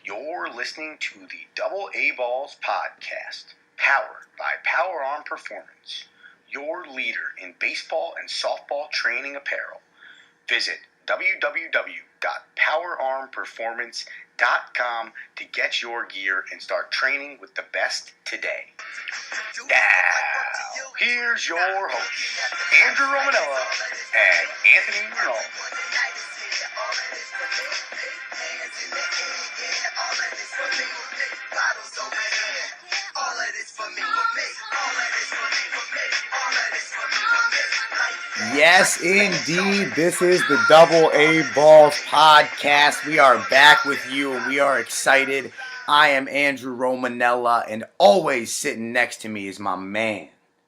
You're listening to the DoubleAABalls podcast, powered by Power Arm Performance, your leader in baseball and softball training apparel. Visit www.powerarmperformance.com to get your gear and start training with the best today. Now, here's your hosts, Andrew Romanella and Anthony Rinaldi. Yes, indeed. This is the DoubleAABalls podcast. We are back with you, and we are excited. I am Andrew Romanella, and always sitting next to me is my man,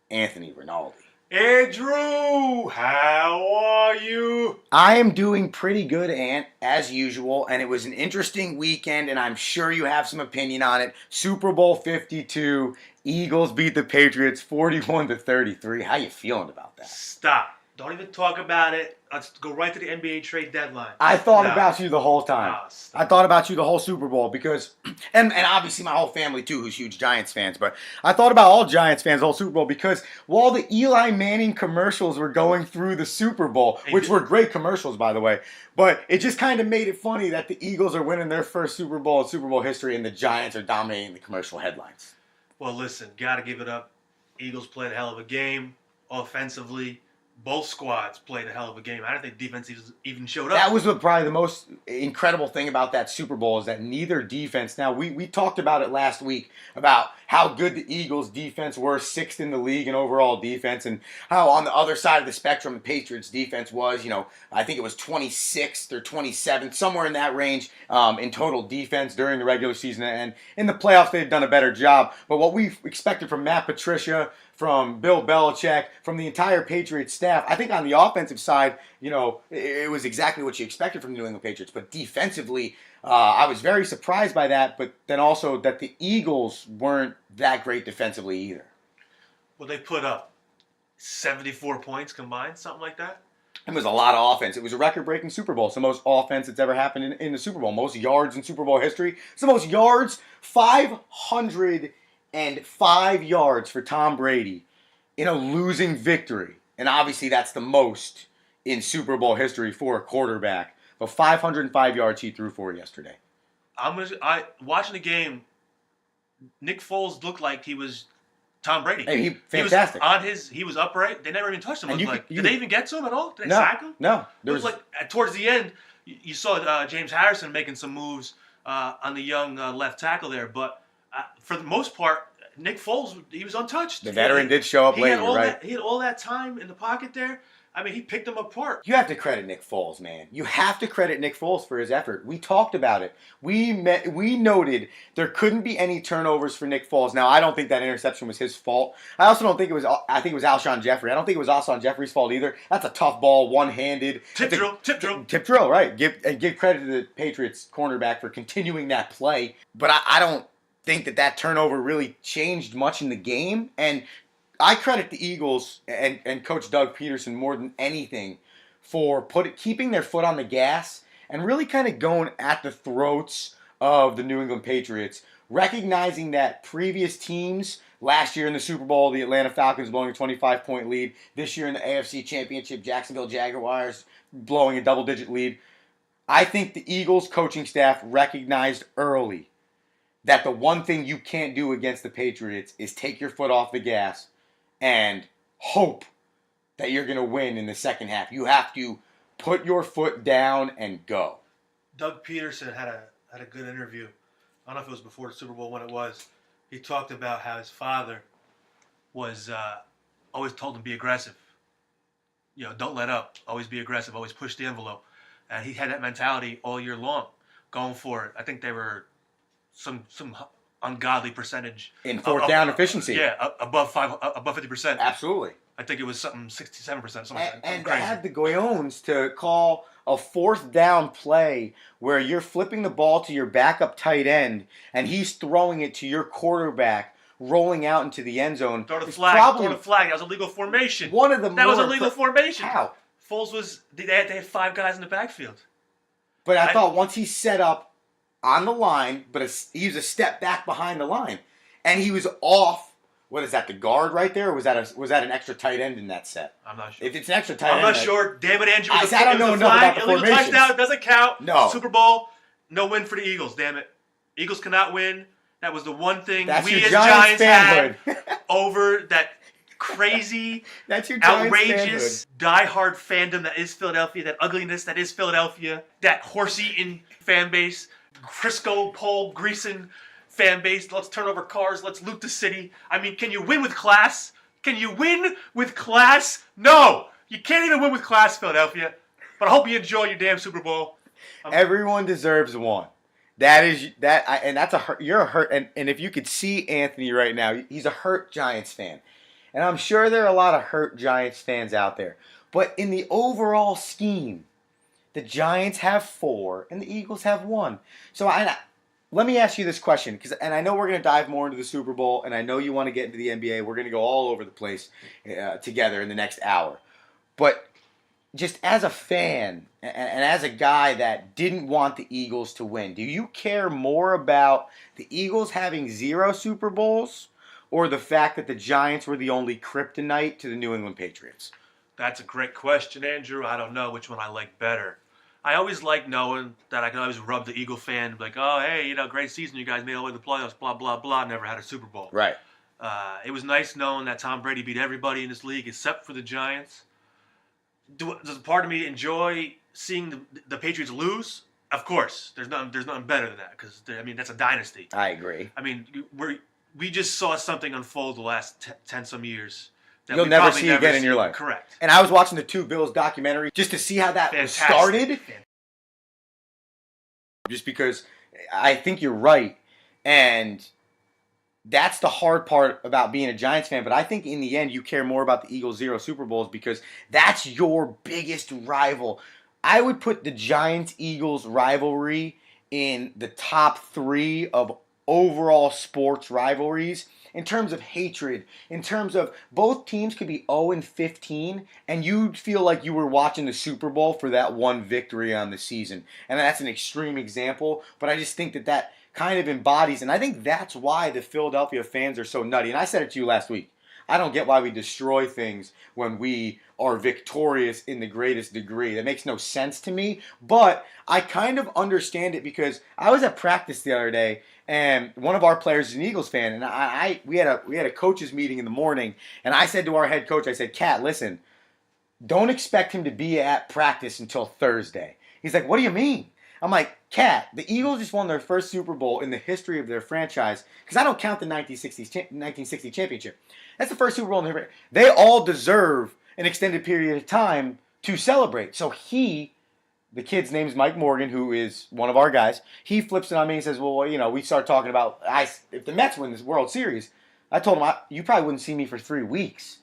Anthony Rinaldi. Andrew, how are you? I am doing pretty good, Ant, as usual, and it was an interesting weekend, and I'm sure you have some opinion on it. Super Bowl 52, Eagles beat the Patriots 41-33. How you feeling about that? Stop. Don't even talk about it. Let's go right to the NBA trade deadline. I thought about you the whole time. No, I thought about you the whole Super Bowl because, and obviously my whole family too, who's huge Giants fans, but I thought about all Giants fans the whole Super Bowl because while the Eli Manning commercials were going through the Super Bowl, which were great commercials, by the way, but it just kind of made it funny that the Eagles are winning their first Super Bowl in Super Bowl history and the Giants are dominating the commercial headlines. Well, listen, got to give it up. Eagles played a hell of a game offensively. Both squads played a hell of a game. I don't think defense even showed up. That was probably the most incredible thing about that Super Bowl is that neither defense. Now, we talked about it last week about how good the Eagles' defense were, 6th in the league in overall defense, and how on the other side of the spectrum, the Patriots' defense was, I think it was 26th or 27th, somewhere in that range in total defense during the regular season. And in the playoffs, they've done a better job. But what we expected from Matt Patricia, from Bill Belichick, from the entire Patriots staff, I think on the offensive side, it was exactly what you expected from the New England Patriots. But defensively, I was very surprised by that, but then also that the Eagles weren't that great defensively either. Well, they put up 74 points combined, something like that. It was a lot of offense. It was a record-breaking Super Bowl. It's the most offense that's ever happened in the Super Bowl. Most yards in Super Bowl history. It's the most yards, 505 yards for Tom Brady in a losing victory. And obviously that's the most in Super Bowl history for a quarterback. But 505 yards he threw for yesterday. Watching the game, Nick Foles looked like he was Tom Brady. Hey, fantastic. He was upright. They never even touched him. Did they even get to him at all? Did they no, sack him? No. It was like towards the end, you saw James Harrison making some moves on the young left tackle there. But for the most part, Nick Foles, he was untouched. The veteran did show up late, right? He had all that time in the pocket there. I mean, he picked them apart. You have to credit Nick Foles, man. You have to credit Nick Foles for his effort. We talked about it. We noted there couldn't be any turnovers for Nick Foles. Now, I don't think that interception was his fault. I also don't think it was. I think it was Alshon Jeffrey. I don't think it was Alshon Jeffrey's fault either. That's a tough ball, one-handed. Tip drill. Tip drill, right. Give credit to the Patriots cornerback for continuing that play. But I don't think that turnover really changed much in the game. And I credit the Eagles and Coach Doug Peterson more than anything for keeping their foot on the gas and really kind of going at the throats of the New England Patriots, recognizing that previous teams, last year in the Super Bowl, the Atlanta Falcons blowing a 25-point lead, this year in the AFC Championship, Jacksonville Jaguars blowing a double-digit lead. I think the Eagles coaching staff recognized early that the one thing you can't do against the Patriots is take your foot off the gas and hope that you're going to win in the second half. You have to put your foot down and go. Doug Peterson had a good interview. I don't know if it was before the Super Bowl, when it was. He talked about how his father was always told him be aggressive. Don't let up. Always be aggressive. Always push the envelope. And he had that mentality all year long, going for it. I think they were some ungodly percentage in fourth down efficiency. Yeah, above 50%. Absolutely. I think it was something 67%. Something and they had the Goyons to call a fourth down play where you're flipping the ball to your backup tight end and he's throwing it to your quarterback, rolling out into the end zone. Throw the flag. That was a legal formation. That was a legal formation. How? Foles they had 5 guys in the backfield. But I thought once he set up on the line, but he was a step back behind the line, and he was off. What is that? The guard right there, or was that an extra tight end in that set? I'm not sure. If it's an extra tight I'm end, not sure. Damn it, Andrew. I don't know enough about the illegal formations. touchdown. It doesn't count. No. Super Bowl. No win for the Eagles. Damn it. Eagles cannot win. That was the one thing That's we your as Giants Giants fanhood. had over that crazy, That's your Giants outrageous, diehard fandom that is Philadelphia, that ugliness that is Philadelphia, that horse-eating fan base, Crisco, pole, greasing fan base. Let's turn over cars. Let's loot the city. I mean, can you win with class? Can you win with class? No! You can't even win with class, Philadelphia. But I hope you enjoy your damn Super Bowl. Everyone deserves one. That's a hurt. You're a hurt, and if you could see Anthony right now, he's a hurt Giants fan, and I'm sure there are a lot of hurt Giants fans out there. But in the overall scheme, the Giants have 4 and the Eagles have 1. So let me ask you this question, and I know we're going to dive more into the Super Bowl, and I know you want to get into the NBA. We're going to go all over the place together in the next hour, but just as a fan and as a guy that didn't want the Eagles to win, do you care more about the Eagles having 0 Super Bowls or the fact that the Giants were the only kryptonite to the New England Patriots? That's a great question, Andrew. I don't know which one I like better. I always like knowing that I can always rub the Eagle fan, like, oh, hey, great season. You guys made all the way to the playoffs, blah, blah, blah. Never had a Super Bowl. Right. It was nice knowing that Tom Brady beat everybody in this league except for the Giants. Does part of me enjoy seeing the Patriots lose? Of course. There's nothing better than that because, that's a dynasty. I agree. We just saw something unfold the last 10-some years. You'll never see again in your life. Correct. And I was watching the 2 Bills documentary just to see how that started. Just because I think you're right. And that's the hard part about being a Giants fan. But I think in the end, you care more about the Eagles' 0 Super Bowls because that's your biggest rival. I would put the Giants-Eagles rivalry in the top 3 of overall sports rivalries in terms of hatred, in terms of both teams could be 0-15 and you'd feel like you were watching the Super Bowl for that one victory on the season. And that's an extreme example, but I just think that kind of embodies, and I think that's why the Philadelphia fans are so nutty. And I said it to you last week. I don't get why we destroy things when we are victorious in the greatest degree. That makes no sense to me, but I kind of understand it because I was at practice the other day, and one of our players is an Eagles fan, and we had a coaches meeting in the morning, and I said to our head coach, I said, Cat, listen, don't expect him to be at practice until Thursday. He's like, what do you mean? I'm like, Cat, the Eagles just won their first Super Bowl in the history of their franchise, because I don't count the 1960 championship. That's the first Super Bowl in their franchise. They all deserve an extended period of time to celebrate. So the kid's name is Mike Morgan, who is one of our guys. He flips it on me and says, well, we start talking about, if the Mets win this World Series, I told him, you probably wouldn't see me for 3 weeks.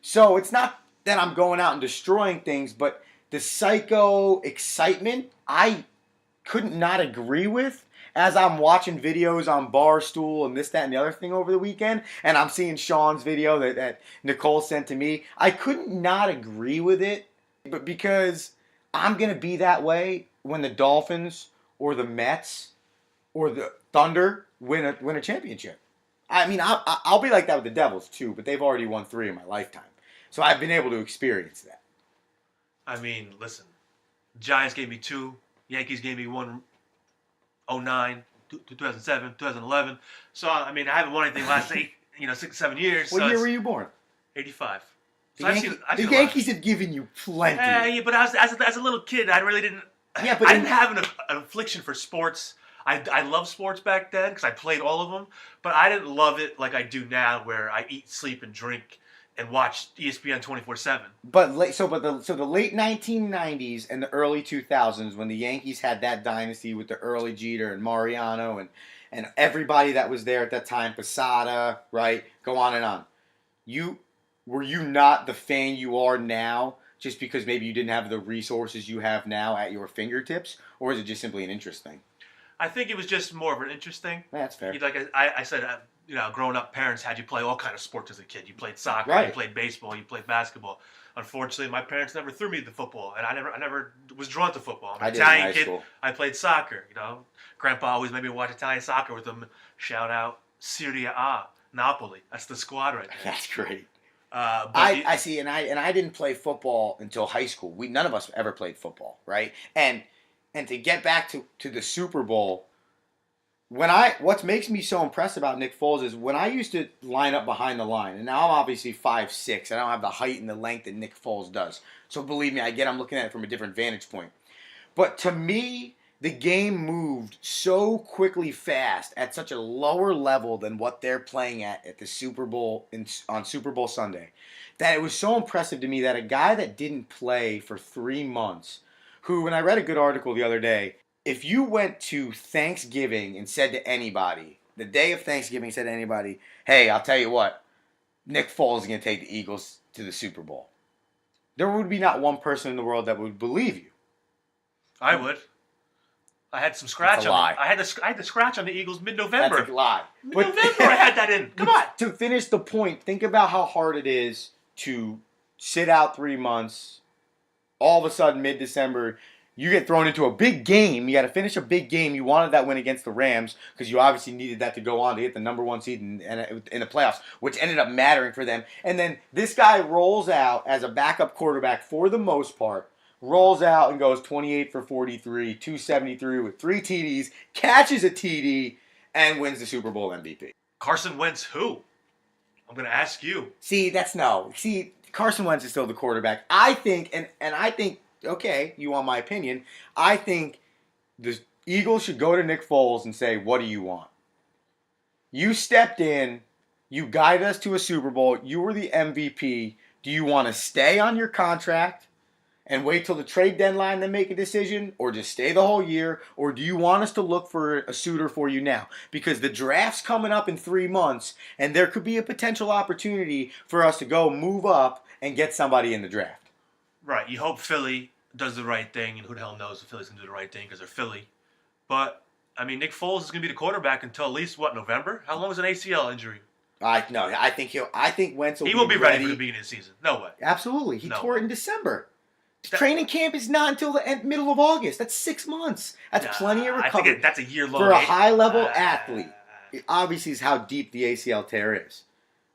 So it's not that I'm going out and destroying things, but the psycho excitement, I couldn't not agree with as I'm watching videos on Barstool and this, that, and the other thing over the weekend, and I'm seeing Sean's video that Nicole sent to me. I couldn't not agree with it, but because I'm going to be that way when the Dolphins or the Mets or the Thunder win a championship. I'll be like that with the Devils too, but they've already won 3 in my lifetime. So I've been able to experience that. Listen, Giants gave me 2. Yankees gave me 1, 09, 2007, 2011. So, I haven't won anything last 6, 7 years. What year were you born? 85. So the Yankees have given you plenty. Yeah, but as a little kid, I really didn't. Yeah, but I didn't have an affliction for sports. I loved sports back then because I played all of them, but I didn't love it like I do now, where I eat, sleep, and drink and watch ESPN 24/7. But the late 1990s and the early 2000s, when the Yankees had that dynasty with the early Jeter and Mariano and everybody that was there at that time, Posada, right? Go on and on. Were you not the fan you are now just because maybe you didn't have the resources you have now at your fingertips, or is it just simply an interest thing? I think it was just more of an interest thing. That's fair. Like I said, growing up, parents had you play all kind of sports as a kid. You played soccer, Right. you played baseball, you played basketball. Unfortunately, my parents never threw me to football, and I never was drawn to football. I'm I an did in Italian high kid. school. I played soccer. Grandpa always made me watch Italian soccer with him. Shout out Serie A, Napoli. That's the squad right there. That's great. But I see, and I didn't play football until high school. None of us ever played football, right? And to get back to the Super Bowl, what makes me so impressed about Nick Foles is when I used to line up behind the line, and now I'm obviously 5'6". I don't have the height and the length that Nick Foles does. So believe me, I'm looking at it from a different vantage point. But to me, the game moved so quickly fast at such a lower level than what they're playing at the Super Bowl on Super Bowl Sunday that it was so impressive to me that a guy that didn't play for 3 months, who, when I read a good article the other day, if you went to Thanksgiving and said to anybody, the day of Thanksgiving, said to anybody, hey, I'll tell you what, Nick Foles is going to take the Eagles to the Super Bowl, there would be not one person in the world that would believe you. I would. I had some scratch That's a on lie. I had the scratch on the Eagles mid-November. That's a lie. Mid-November I had that in. Come on. To finish the point, think about how hard it is to sit out 3 months. All of a sudden, mid-December, you get thrown into a big game. You got to finish a big game. You wanted that win against the Rams because you obviously needed that to go on to get the number 1 seed in the playoffs, which ended up mattering for them. And then this guy rolls out as a backup quarterback for the most part, rolls out and goes 28 for 43, 273 with 3 TDs, catches a TD, and wins the Super Bowl MVP. Carson Wentz who? I'm going to ask you. See, Carson Wentz is still the quarterback. I think, and I think, okay, you want my opinion, I think the Eagles should go to Nick Foles and say, what do you want? You stepped in, you guided us to a Super Bowl, you were the MVP. Do you want to stay on your contract and wait till the trade deadline to make a decision, or just stay the whole year, or do you want us to look for a suitor for you now? Because the draft's coming up in 3 months, and there could be a potential opportunity for us to go move up and get somebody in the draft. Right. You hope Philly does the right thing, and who the hell knows if Philly's going to do the right thing because they're Philly. But, I mean, Nick Foles is going to be the quarterback until at least, November? How long is an ACL injury? I think Wentz will He won't be ready for the beginning of the season. No way. Absolutely. He No tore way. it in December. Training camp is not until the middle of August. That's 6 months. That's plenty of recovery. I think that's a year-long. For a high-level athlete, it obviously is how deep the ACL tear is.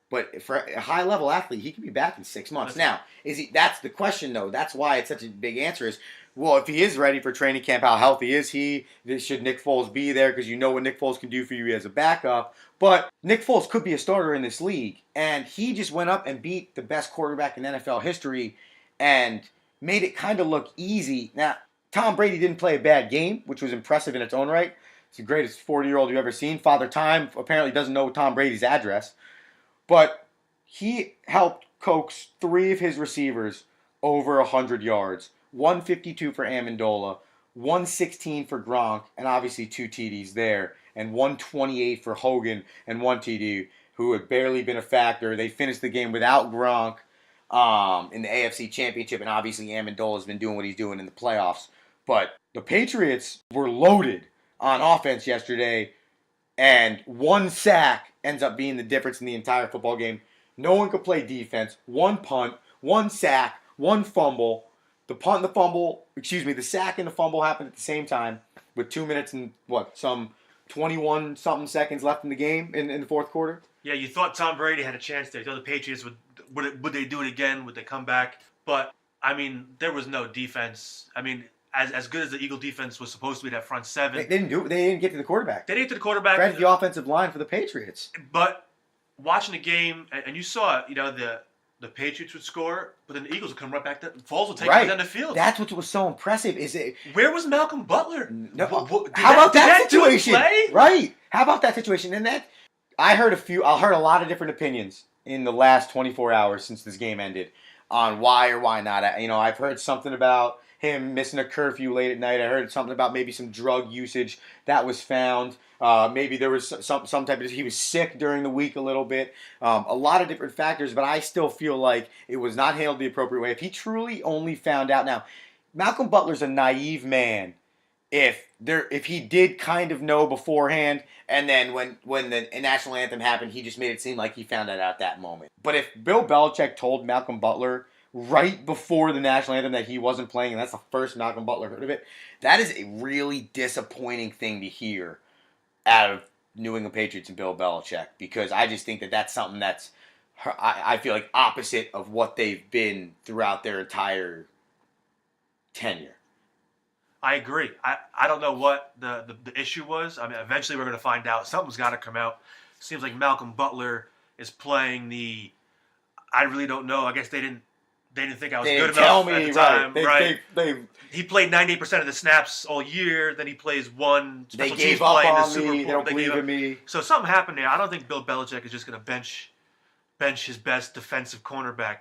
But for a high-level athlete, he can be back in 6 months. Now, that's the question, though. That's why it's such a big answer is, well, if he is ready for training camp, how healthy is he? Should Nick Foles be there? Because you know what Nick Foles can do for you as a backup. But Nick Foles could be a starter in this league. And he just went up and beat the best quarterback in NFL history and made it kind of look easy. Now, Tom Brady didn't play a bad game, which was impressive in its own right. He's the greatest 40-year-old you've ever seen. Father Time apparently doesn't know Tom Brady's address. But he helped coax 3 of his receivers over 100 yards. 152 for Amendola, 116 for Gronk, and obviously 2 TDs there, and 128 for Hogan and 1 TD, who had barely been a factor. They finished the game without Gronk in the AFC Championship, and obviously Amendola's been doing what he's doing in the playoffs. But the Patriots were loaded on offense yesterday, and 1 sack ends up being the difference in the entire football game. No one could play defense. 1 punt, 1 sack, 1 fumble. The sack and the fumble happened at the same time with 2 minutes and some 21-something seconds left in the game in the fourth quarter. Yeah, you thought Tom Brady had a chance there. You thought the Patriots would they do it again? Would they come back? But, I mean, there was no defense. I mean, as good as the Eagle defense was supposed to be, that front 7. They didn't do it. They didn't get to the quarterback. They didn't get to the quarterback. Fred's the offensive line for the Patriots. But watching the game, and you saw it, the Patriots would score, but then the Eagles would come right back. Foles would take it down the field. That's what was so impressive. Where was Malcolm Butler? No, how about that situation? Right. How about that situation? And that I heard a lot of different opinions in the last 24 hours since this game ended on why or why not. I've heard something about him missing a curfew late at night. I heard something about maybe some drug usage that was found. Maybe there was some type of, he was sick during the week a little bit. A lot of different factors, but I still feel like it was not handled the appropriate way. If he truly only found out now, Malcolm Butler's a naive man if he did kind of know beforehand, and then when the national anthem happened, he just made it seem like he found out at that moment. But if Bill Belichick told Malcolm Butler right before the national anthem that he wasn't playing, and that's the first Malcolm Butler heard of it, that is a really disappointing thing to hear out of New England Patriots and Bill Belichick, because I just think that that's something that's, I feel like, opposite of what they've been throughout their entire tenure. I agree. I don't know what the issue was. I mean, eventually we're going to find out. Something's got to come out. Seems like Malcolm Butler is playing the. I really don't know. I guess they didn't think I was good enough at the time. Right. He played 98% of the snaps all year. Then he plays one special teams play in the Super Bowl. They don't believe in me. So something happened there. I don't think Bill Belichick is just going to bench his best defensive cornerback.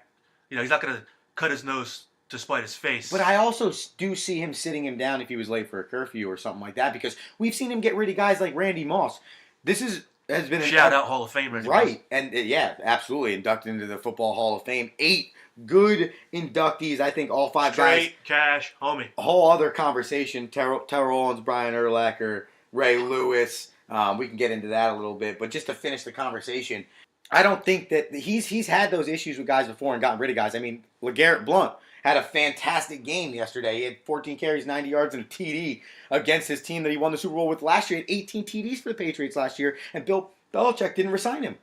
You know, he's not going to cut his nose to spite his face. But I also do see him sitting him down if he was late for a curfew or something like that, because we've seen him get rid of guys like Randy Moss. Has been shout out Hall of Fame, right? And yeah, absolutely inducted into the Football Hall of Fame. 8 good inductees. I think all 5 guys. Straight cash, homie. A whole other conversation. Terrell Owens, Brian Urlacher, Ray Lewis. We can get into that a little bit, but just to finish the conversation, I don't think that he's had those issues with guys before and gotten rid of guys. I mean, LeGarrette Blount had a fantastic game yesterday. He had 14 carries, 90 yards, and a TD against his team that he won the Super Bowl with last year. He had 18 TDs for the Patriots last year, and Bill Belichick didn't resign him.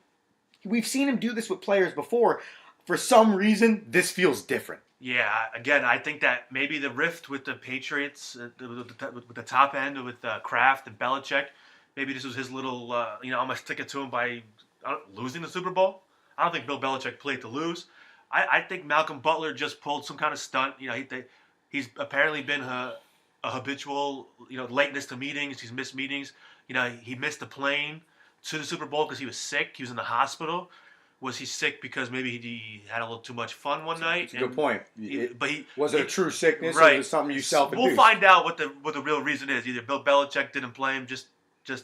We've seen him do this with players before. For some reason, this feels different. Yeah, again, I think that maybe the rift with the Patriots, with the top end, with Kraft and Belichick, maybe this was his little, I'm going to stick it to him by losing the Super Bowl. I don't think Bill Belichick played to lose. I think Malcolm Butler just pulled some kind of stunt. You know, he's apparently been a habitual, lateness to meetings. He's missed meetings. You know, he missed the plane to the Super Bowl because he was sick. He was in the hospital. Was he sick because maybe he had a little too much fun one night? That's a good point. Was it a true sickness, right, or was it something you self-induced? We'll find out what the real reason is. Either Bill Belichick didn't play him just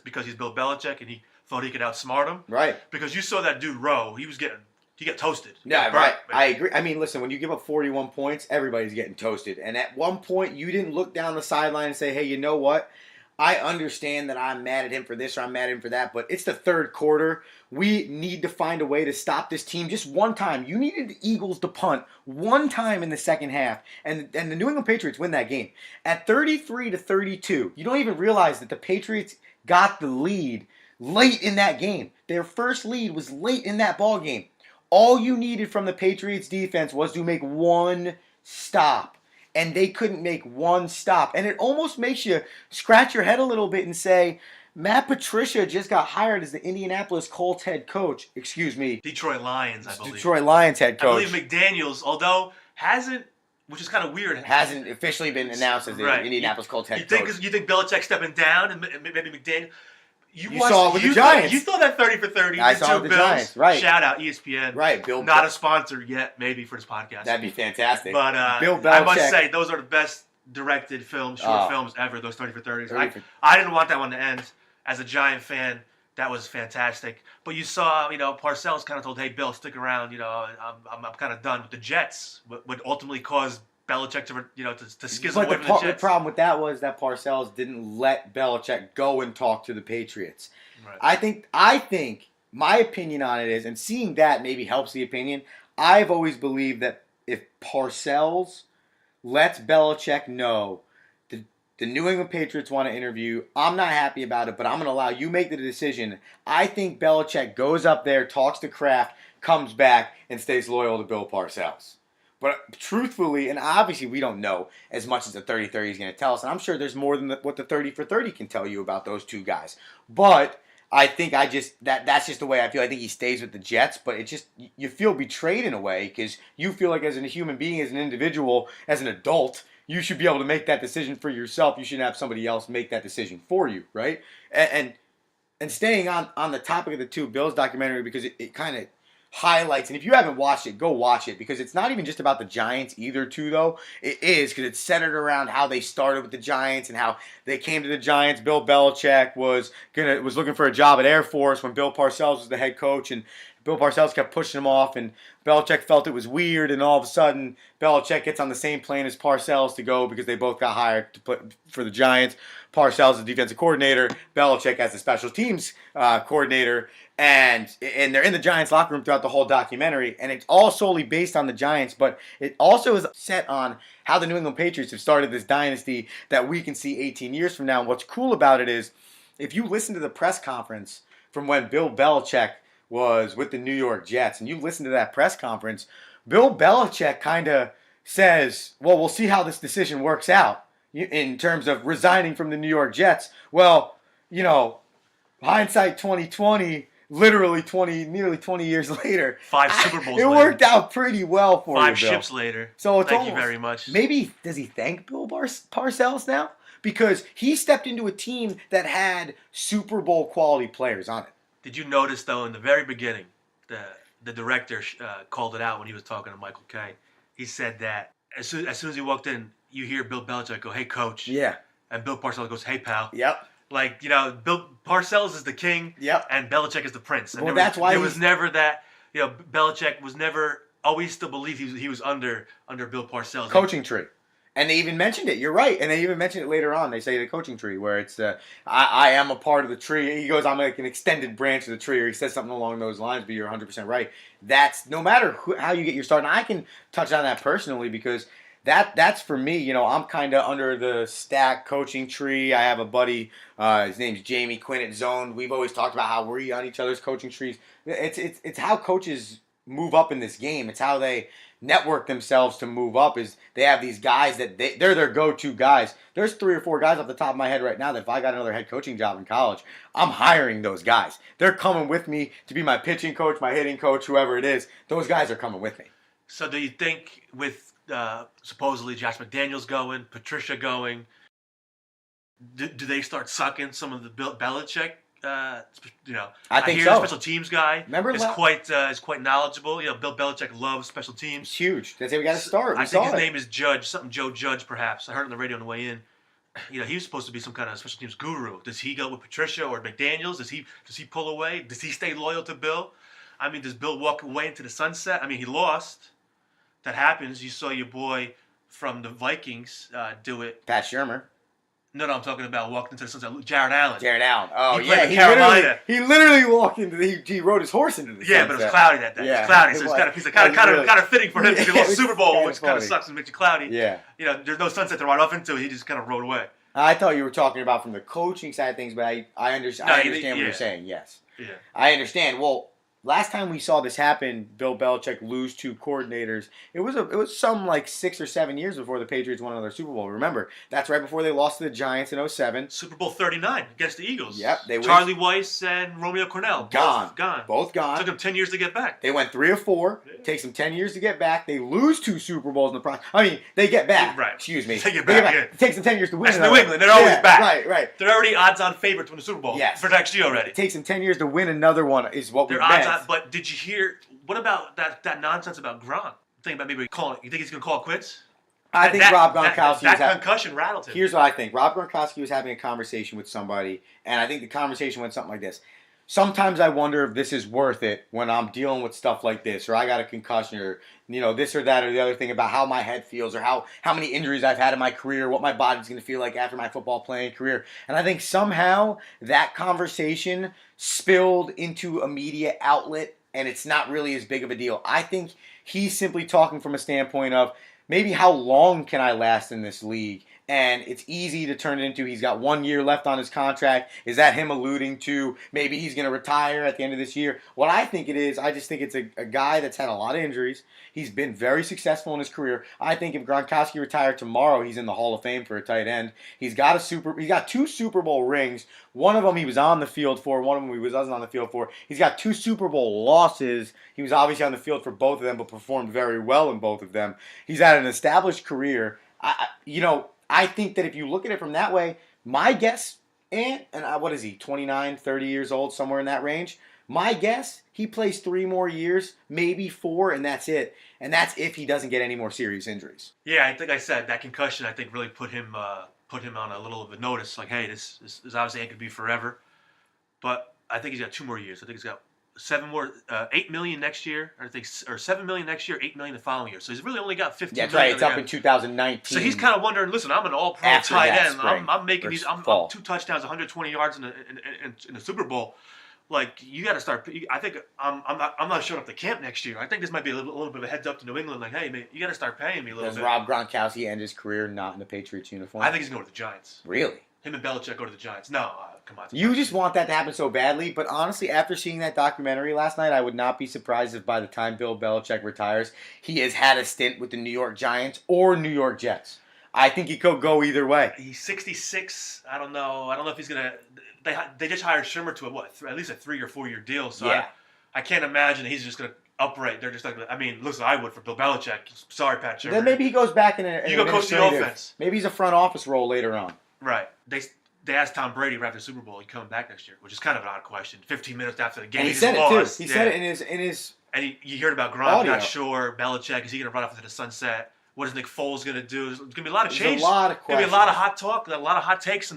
because he's Bill Belichick and he thought he could outsmart him. Right. Because you saw that dude Rowe. He got toasted. Yeah, right. I agree. I mean, listen, when you give up 41 points, everybody's getting toasted. And at one point, you didn't look down the sideline and say, hey, you know what? I understand that I'm mad at him for this or I'm mad at him for that, but it's the third quarter. We need to find a way to stop this team just one time. You needed the Eagles to punt one time in the second half, and the New England Patriots win that game. At 33-32, you don't even realize that the Patriots got the lead late in that game. Their first lead was late in that ball game. All you needed from the Patriots defense was to make one stop. And they couldn't make one stop. And it almost makes you scratch your head a little bit and say, Matt Patricia just got hired as the Indianapolis Colts head coach. Excuse me. Detroit Lions, I believe. Detroit Lions head coach. I believe McDaniels, although hasn't, which is kind of weird. Hasn't officially been announced as the Indianapolis Colts head coach. You think Belichick stepping down and maybe McDaniels? You saw it with the Giants. You saw that 30 for 30. I saw it with the Giants. Right. Shout out ESPN. Right. Bill. Not a sponsor yet, maybe, for this podcast. That'd be fantastic. But Bill Belichick, I must say, those are the best directed films, short films ever, those 30 for 30s. I didn't want that one to end. As a Giant fan, that was fantastic. But you saw, Parcells kind of told, hey, Bill, stick around. I'm kind of done with the Jets. Would ultimately cause Belichick to schism away from the Jets. The problem with that was that Parcells didn't let Belichick go and talk to the Patriots. Right. I think my opinion on it is, and seeing that maybe helps the opinion, I've always believed that if Parcells lets Belichick know the New England Patriots want to interview, I'm not happy about it, but I'm going to allow you make the decision. I think Belichick goes up there, talks to Kraft, comes back, and stays loyal to Bill Parcells. But truthfully, and obviously we don't know as much as the 30-30 is going to tell us, and I'm sure there's more than what the 30 for 30 can tell you about those two guys. But I think that's just the way I feel. I think he stays with the Jets, but it just, you feel betrayed in a way because you feel like as a human being, as an individual, as an adult, you should be able to make that decision for yourself. You shouldn't have somebody else make that decision for you, right? And staying on the topic of the two Bills documentary, because it kind of highlights. And if you haven't watched it, go watch it, because it's not even just about the Giants either, too, though. It is, because it's centered around how they started with the Giants and how they came to the Giants. Bill Belichick was looking for a job at Air Force when Bill Parcells was the head coach, and Bill Parcells kept pushing him off, and Belichick felt it was weird, and all of a sudden, Belichick gets on the same plane as Parcells to go, because they both got hired to put for the Giants. Parcells is the defensive coordinator, Belichick as the special teams coordinator, and they're in the Giants locker room throughout the whole documentary, and it's all solely based on the Giants, but it also is set on how the New England Patriots have started this dynasty that we can see 18 years from now. And what's cool about it is, if you listen to the press conference from when Bill Belichick was with the New York Jets, and you listen to that press conference, Bill Belichick kind of says, well, we'll see how this decision works out in terms of resigning from the New York Jets. Well, hindsight 2020, literally nearly 20 years later, 5 Super Bowls it later. Worked out pretty well for 5 you, Bill. ships later. So it's Thank you very much. Maybe, does he thank Bill Parcells now? Because he stepped into a team that had Super Bowl quality players on it. Did you notice, though, in the very beginning, the director called it out when he was talking to Michael Kay. He said that as soon as he walked in, you hear Bill Belichick go, "Hey, coach." Yeah. And Bill Parcells goes, "Hey, pal." Yep. Like, Bill Parcells is the king. Yep. And Belichick is the prince. And well, that's why there was never that. Belichick was never always still believed he was under Bill Parcells. Coaching tree. And they even mentioned it. You're right. And they even mentioned it later on. They say the coaching tree, where it's I am a part of the tree. He goes, I'm like an extended branch of the tree, or he says something along those lines. But you're 100% right. That's no matter how you get your start. And I can touch on that personally, because that's for me. I'm kind of under the stack coaching tree. I have a buddy. His name's Jamie Quinn at Zone. We've always talked about how we're on each other's coaching trees. It's how coaches move up in this game. It's how they network themselves to move up. Is they have these guys that they're their go-to guys. There's 3 or 4 guys off the top of my head right now that if I got another head coaching job in college, I'm hiring those guys. They're coming with me to be my pitching coach, my hitting coach, whoever it is. Those guys are coming with me. So do you think with supposedly Josh McDaniels going, Patricia going, do they start sucking some of the Bill Belichick? I think hear so. The special teams guy is quite knowledgeble. Bill Belichick loves special teams. It's huge. That's how we got to start. I think his name is Judge, Joe Judge, perhaps. I heard it on the radio on the way in. He was supposed to be some kind of special teams guru. Does he go with Patricia or McDaniels? Does he pull away? Does he stay loyal to Bill? I mean, does Bill walk away into the sunset? I mean, he lost. That happens. You saw your boy from the Vikings do it. Pat Shurmur. No, I'm talking about walked into the sunset. Jared Allen. Oh, he yeah. He literally walked into he rode his horse into the sunset. Yeah, but it was cloudy that day. It was cloudy, so it's kind of fitting for him because he lost the Super Bowl, which kind of sucks and makes you cloudy. Yeah. There's no sunset to ride off into. He just kind of rode away. I thought you were talking about from the coaching side of things, but I understand what you're saying. Yes. Yeah. I understand. Well, last time we saw this happen, Bill Belichick lose 2 coordinators. It was some like 6 or 7 years before the Patriots won another Super Bowl. Remember, that's right before they lost to the Giants in 2007. Super Bowl 39 against the Eagles. Yep, they Charlie Weiss and Romeo Cornell. Both gone. Took them 10 years to get back. They went 3 or 4. Yeah. Takes them 10 years to get back. They lose 2 Super Bowls in the process. I mean, they get back. Right. Excuse me. They get back. Yeah. It takes them 10 years to win. That's New England. They're always back. Right. They're already odds-on favorites to win the Super Bowl. Yes. For next year already. It takes them 10 years to win another one. Is what we're odds-on. But did you hear? What about that nonsense about Gronk? Think about maybe calling. You think he's gonna call it quits? I think Rob Gronkowski. That concussion rattled him. Here's what I think. Rob Gronkowski was having a conversation with somebody, and I think the conversation went something like this. Sometimes I wonder if this is worth it when I'm dealing with stuff like this, or I got a concussion, or this or that or the other thing about how my head feels, or how many injuries I've had in my career, what my body's going to feel like after my football playing career. And I think somehow that conversation spilled into a media outlet, and it's not really as big of a deal. I think he's simply talking from a standpoint of maybe how long can I last in this league? And it's easy to turn it into he's got 1 year left on his contract. Is that him alluding to maybe he's going to retire at the end of this year? What I think it is, I just think it's a guy that's had a lot of injuries. He's been very successful in his career. I think if Gronkowski retired tomorrow, he's in the Hall of Fame for a tight end. He's got 2 Super Bowl rings. One of them he was on the field for. One of them he wasn't on the field for. He's got 2 Super Bowl losses. He was obviously on the field for both of them, but performed very well in both of them. He's had an established career. I think that if you look at it from that way, my guess, and what is he, 29, 30 years old, somewhere in that range? My guess, he plays 3 more years, maybe 4, and that's it. And that's if he doesn't get any more serious injuries. Yeah, I think I said that concussion. I think really put him on a little of a notice. Like, hey, this obviously ain't gonna be forever. But I think he's got 2 more years. I think he's got 8 million next year. I think, or 7 million next year, 8 million the following year. So he's really only got 15 That's million. right. It's up in 2019. So he's kind of wondering. Listen, I'm an all-pro After tight that end. spring I'm making these. I'm 2 fall. touchdowns, 120 yards in the Super Bowl. Like, you got to start. I think I'm not showing up to camp next year. I think this might be a little bit of a heads up to New England. Like, hey, man, you got to start paying me a little Does bit. Rob Gronkowski end his career not in the Patriots uniform? I think he's going to the Giants. Really? Him and Belichick go to the Giants. No, come on. You just want that to happen so badly, but honestly, after seeing that documentary last night, I would not be surprised if by the time Bill Belichick retires, he has had a stint with the New York Giants or New York Jets. I think he could go either way. He's 66. I don't know. I don't know if he's gonna. They just hired Shimmer to at least a 3 or 4 year deal. So Yeah. I can't imagine he's just gonna upright. They're just like. I mean, listen, I would for Bill Belichick. Sorry, Pat Shimmer. Then maybe he goes back in You go coach the offense. Maybe he's a front office role later on. Right. They asked Tom Brady right after the Super Bowl, "You coming back next year?" Which is kind of an odd question. 15 minutes after the game, And he just said it lost. too. He said it in his. And you heard about Gronk, audio. not sure. Belichick, is he going to run off into the sunset? What is Nick Foles going to do? There's going to be a lot of There's change. a lot of There's going to be a lot of hot talk, a lot of hot takes,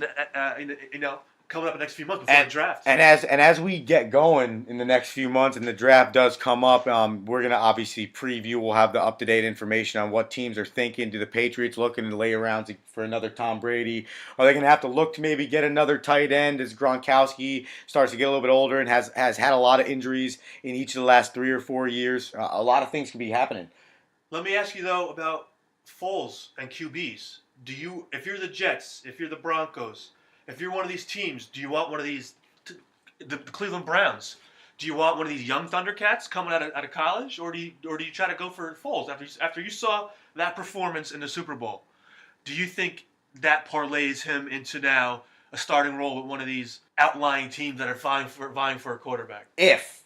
coming up in the next few months before the draft. And as we get going in the next few months and the draft does come up, we're going to obviously preview. We'll have the up-to-date information on what teams are thinking. Do the Patriots looking to lay around for another Tom Brady? Are they going to have to look to maybe get another tight end as Gronkowski starts to get a little bit older and has had a lot of injuries in each of the last 3 or 4 years? A lot of things could be happening. Let me ask you, though, about Foles and QBs. If you're the Jets, if you're the Broncos, if you're one of these teams, do you want one of these, the Cleveland Browns? Do you want one of these young Thundercats coming out of college, or do you try to go for Foles after you saw that performance in the Super Bowl? Do you think that parlays him into now a starting role with one of these outlying teams that are vying for a quarterback? If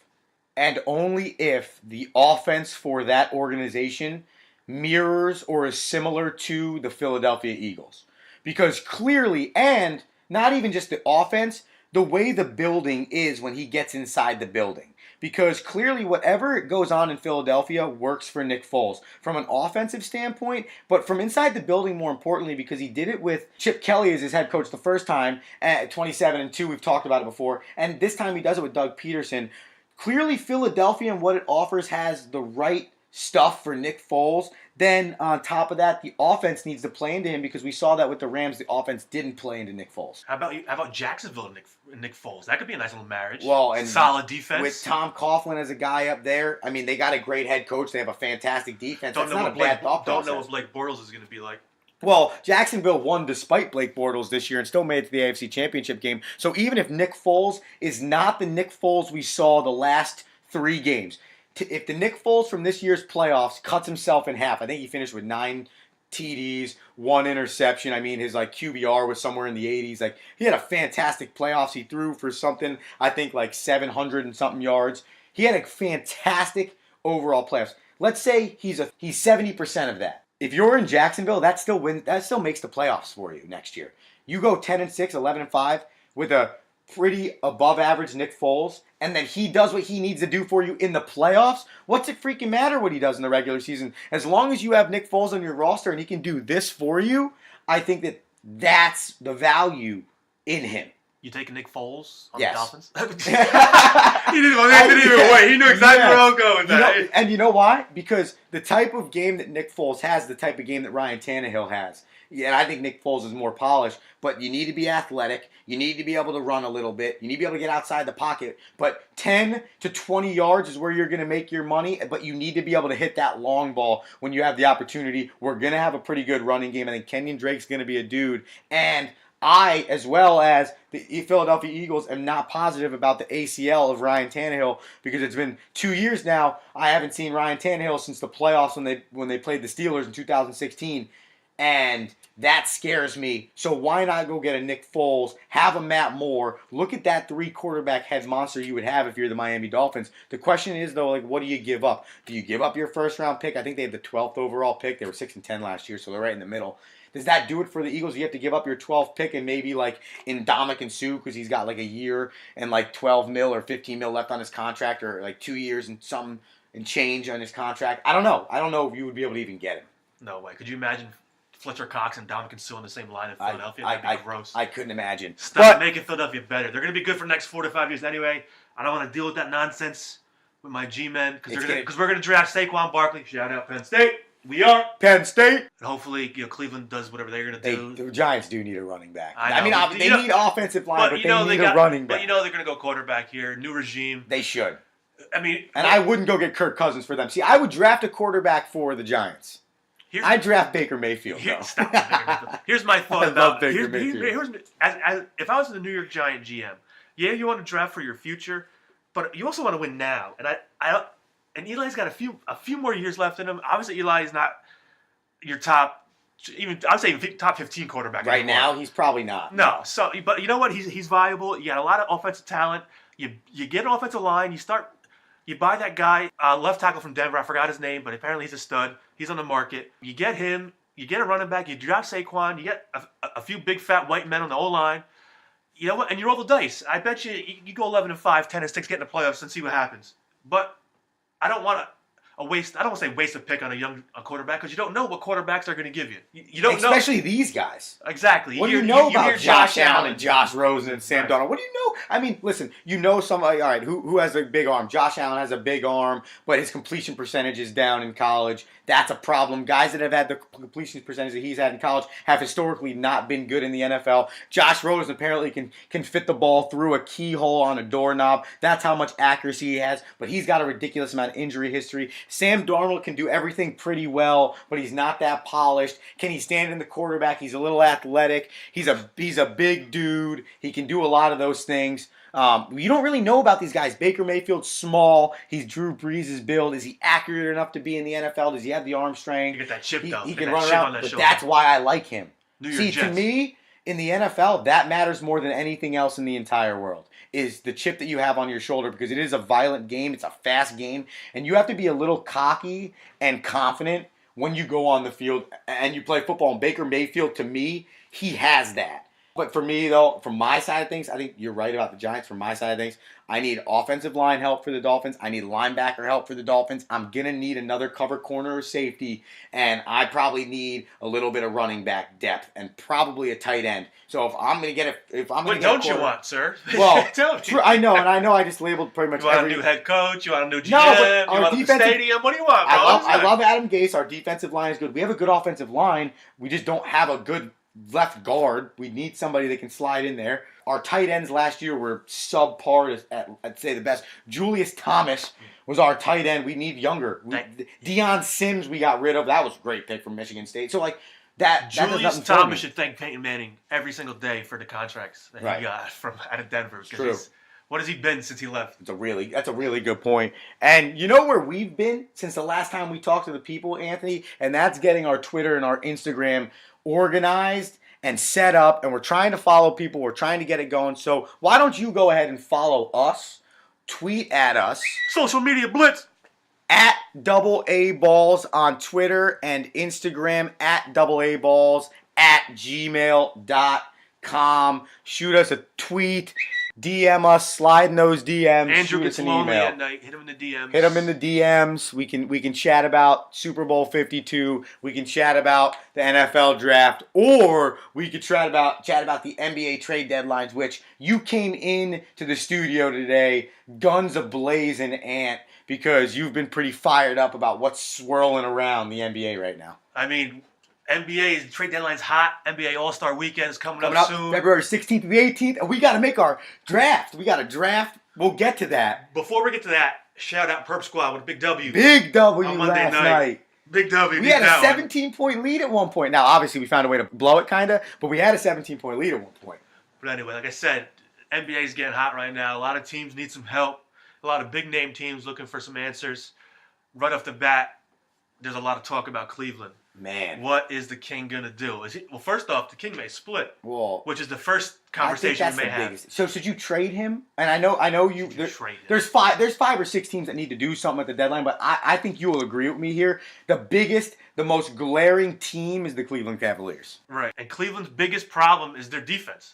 and only if the offense for that organization mirrors or is similar to the Philadelphia Eagles, because clearly and not even just the offense, the way the building is when he gets inside the building. Because clearly whatever goes on in Philadelphia works for Nick Foles from an offensive standpoint, but from inside the building more importantly because he did it with Chip Kelly as his head coach the first time at 27-2. We've talked about it before. And this time he does it with Doug Peterson. Clearly Philadelphia and what it offers has the right stuff for Nick Foles. Then on top of that, the offense needs to play into him because we saw that with the Rams. The offense didn't play into Nick Foles. How about Jacksonville and Nick Foles? That could be a nice little marriage. Well, and solid defense with Tom Coughlin as a guy up there. I mean, they got a great head coach. They have a fantastic defense. That's not a bad thought process. Don't know what Blake Bortles is going to be like. Well, Jacksonville won despite Blake Bortles this year and still made it to the AFC Championship game. So even if Nick Foles is not the Nick Foles we saw the last 3 games, if the Nick Foles from this year's playoffs cuts himself in half, I think he finished with 9 TDs, 1 interception. I mean, his QBR was somewhere in the 80s. He had a fantastic playoffs. He threw for something, I think 700 and something yards. He had a fantastic overall playoffs. Let's say he's 70% of that. If you're in Jacksonville, that still makes the playoffs for you next year. You go 10-6, 11-5 with a pretty above average Nick Foles, and then he does what he needs to do for you in the playoffs. What's it freaking matter what he does in the regular season? As long as you have Nick Foles on your roster and he can do this for you, I think that's the value in him. You taking Nick Foles on Yes. the Dolphins? He didn't even wait. He knew exactly where I was going with that. And you know why? Because the type of game that Nick Foles has, the type of game that Ryan Tannehill has. Yeah, and I think Nick Foles is more polished, but you need to be athletic. You need to be able to run a little bit. You need to be able to get outside the pocket. But 10 to 20 yards is where you're going to make your money, but you need to be able to hit that long ball when you have the opportunity. We're going to have a pretty good running game. I think Kenyon Drake's going to be a dude. And I, as well as the Philadelphia Eagles, am not positive about the ACL of Ryan Tannehill because it's been 2 years now. I haven't seen Ryan Tannehill since the playoffs when they played the Steelers in 2016. And that scares me. So why not go get a Nick Foles, have a Matt Moore, look at that 3 quarterback head monster you would have if you're the Miami Dolphins. The question is, though, what do you give up? Do you give up your first-round pick? I think they have the 12th overall pick. They were 6-10 last year, so they're right in the middle. Does that do it for the Eagles? You have to give up your 12th pick and maybe like in Ndamukong Suh because he's got like a year and like 12 mil or 15 mil left on his contract, or like 2 years and some and change on his contract. I don't know. I don't know if you would be able to even get him. No way. Could you imagine Fletcher Cox and Ndamukong Suh on the same line in Philadelphia? That'd be gross. I couldn't imagine. Stop making Philadelphia better. They're going to be good for the next 4 to 5 years anyway. I don't want to deal with that nonsense with my G-men because we're going to draft Saquon Barkley. Shout out Penn State. We are Penn State. And hopefully, Cleveland does whatever they're going to do. The Giants do need a running back. I mean, they need offensive line, but they need a running back. But they're going to go quarterback here. New regime. They should. And I wouldn't go get Kirk Cousins for them. See, I would draft a quarterback for the Giants. I'd draft Baker Mayfield. Here's my thought about Baker Mayfield. If I was the New York Giant GM, yeah, you want to draft for your future, but you also want to win now. And Eli's got a few more years left in him. Obviously, Eli is not your top, even I would say top 15 quarterback right now. He's probably not. No. So, but you know what? He's viable. You got a lot of offensive talent. You get an offensive line. You buy that guy, left tackle from Denver. I forgot his name, but apparently he's a stud. He's on the market. You get him. You get a running back. You draft Saquon. You get a few big fat white men on the O-line. You know what? And you roll the dice. I bet you go 11-5, 10-6, get in the playoffs and see what happens. But I don't want to waste. I don't want to say waste a pick on a quarterback because you don't know what quarterbacks are going to give you. You don't know. Especially these guys. Exactly. What do you know about Josh Allen and Josh Rosen and Sam Darnold? What do you know? I mean, listen. You know somebody. All right, who has a big arm? Josh Allen has a big arm, but his completion percentage is down in college. That's a problem. Guys that have had the completion percentage that he's had in college have historically not been good in the NFL. Josh Rosen apparently can fit the ball through a keyhole on a doorknob. That's how much accuracy he has, but he's got a ridiculous amount of injury history. Sam Darnold can do everything pretty well, but he's not that polished. Can he stand in the quarterback? He's a little athletic. He's a big dude. He can do a lot of those things. You don't really know about these guys. Baker Mayfield's small. He's Drew Brees' build. Is he accurate enough to be in the NFL? Does he have the arm strength? You get that chip, though. He can run around, but that's why I like him. See, Jets. To me, in the NFL, that matters more than anything else in the entire world, is the chip that you have on your shoulder, because it is a violent game. It's a fast game, and you have to be a little cocky and confident when you go on the field and you play football. And Baker Mayfield, to me, he has that. But for me, though, from my side of things, I think you're right about the Giants. From my side of things, I need offensive line help for the Dolphins. I need linebacker help for the Dolphins. I'm going to need another cover corner or safety, and I probably need a little bit of running back depth and probably a tight end. So if I'm going to get what don't you want, sir? Well, tell me. I know I just labeled pretty much You want a new head coach? You want a new GM? You want a new stadium? What do you want, bro? I love Adam Gase. Our defensive line is good. We have a good offensive line. We just don't have a good left guard. We need somebody that can slide in there. Our tight ends last year were subpar at I'd say the best. Julius Thomas was our tight end. We need younger. Deion Sims we got rid of. That was a great pick from Michigan State. So like that Julius Thomas should thank Peyton Manning every single day for the contracts that he got from out of Denver. True. What has he been since he left? That's a really good point. And you know where we've been since the last time we talked to the people, Anthony? And that's getting our Twitter and our Instagram organized and set up, and we're trying to follow people. We're trying to get it going. So why don't you go ahead and follow us, tweet at us. Social media blitz. At DoubleAABalls on Twitter and Instagram, at DoubleAABalls, at gmail.com. Shoot us a tweet. DM us, slide in those DMs. Andrew shoot gets us an lonely email. at night. Hit him in the DMs. Hit him in the DMs. We can chat about Super Bowl 52. We can chat about the NFL draft, or we could chat about the NBA trade deadlines. Which you came in to the studio today, guns a-blazing, Ant, because you've been pretty fired up about what's swirling around the NBA right now. I mean, NBA trade deadline's hot. NBA All-Star Weekend is coming up soon. February 16th to the 18th. And we got to make our draft. We got to draft. We'll get to that. Before we get to that, shout out Perp Squad with a big W. Big W on Monday last night. Big W. We had a 17-point lead at one point. Now, obviously, we found a way to blow it, kind of. But we had a 17-point lead at one point. But anyway, like I said, NBA is getting hot right now. A lot of teams need some help. A lot of big-name teams looking for some answers. Right off the bat, there's a lot of talk about Cleveland. Man. What is the King gonna do? Well, first off, the King may split, Well, which is the first I think conversation that's we may the have. biggest. So should you trade him? And I know you. Should you trade him? There's five or six teams that need to do something at the deadline, but I think you will agree with me here. The most glaring team is the Cleveland Cavaliers. Right. And Cleveland's biggest problem is their defense.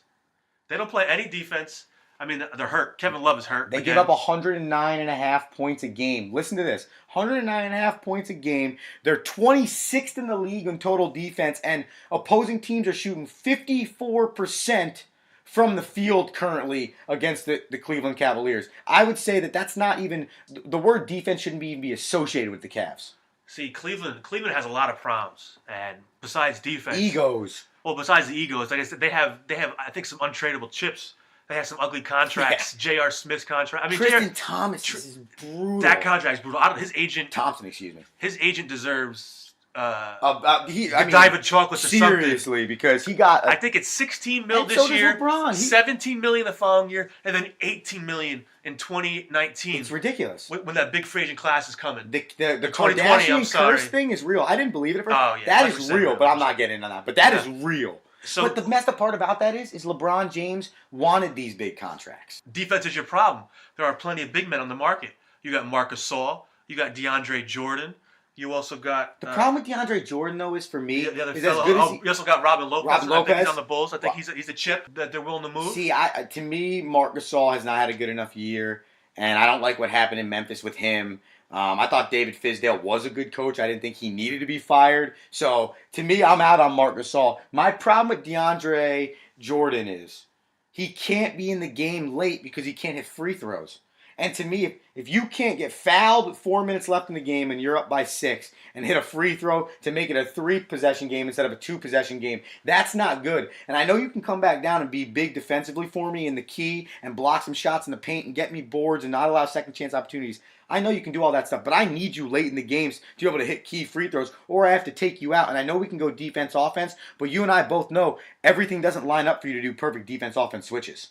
They don't play any defense. I mean, they're hurt. Kevin Love is hurt. They again. give up 109.5 points a game. Listen to this. 109.5 points a game. They're 26th in the league in total defense, and opposing teams are shooting 54% from the field currently against the Cleveland Cavaliers. I would say that's not even, the word defense shouldn't even be associated with the Cavs. See, Cleveland has a lot of problems, and besides defense, Egos. Well, besides the egos, like I said, they have I think some untradeable chips. They have some ugly contracts. Yeah. J.R. Smith's contract. I mean, Tristan Thomas is brutal. That contract's brutal. His agent Thompson, excuse me. His agent deserves Diamond chocolates or something. Seriously, because he got. I think it's $16 million and this so year, LeBron. $17 million the following year, and then $18 million in 2019. It's ridiculous. When that big free agent class is coming. The Kardashian curse thing is real. I didn't believe it at first. Oh, yeah, that is real, 100%. but I'm not getting into that. But that is real. So, but the messed up part about that is LeBron James wanted these big contracts. Defense is your problem. There are plenty of big men on the market. You got Marc Gasol. You got DeAndre Jordan. You also got... The problem with DeAndre Jordan, though, is for me... The other fellow, you also got Robin Lopez. Robin Lopez. I think he's on the Bulls. I think he's a chip that they're willing to move. See, to me, Marc Gasol has not had a good enough year, and I don't like what happened in Memphis with him. I thought David Fizdale was a good coach. I didn't think he needed to be fired. So, to me, I'm out on Marc Gasol. My problem with DeAndre Jordan is he can't be in the game late because he can't hit free throws. And to me, if you can't get fouled with 4 minutes left in the game and you're up by 6 and hit a free throw to make it a 3-possession game instead of a 2-possession game, that's not good. And I know you can come back down and be big defensively for me in the key and block some shots in the paint and get me boards and not allow second chance opportunities. I know you can do all that stuff, but I need you late in the games to be able to hit key free throws, or I have to take you out. And I know we can go defense, offense, but you and I both know everything doesn't line up for you to do perfect defense, offense switches.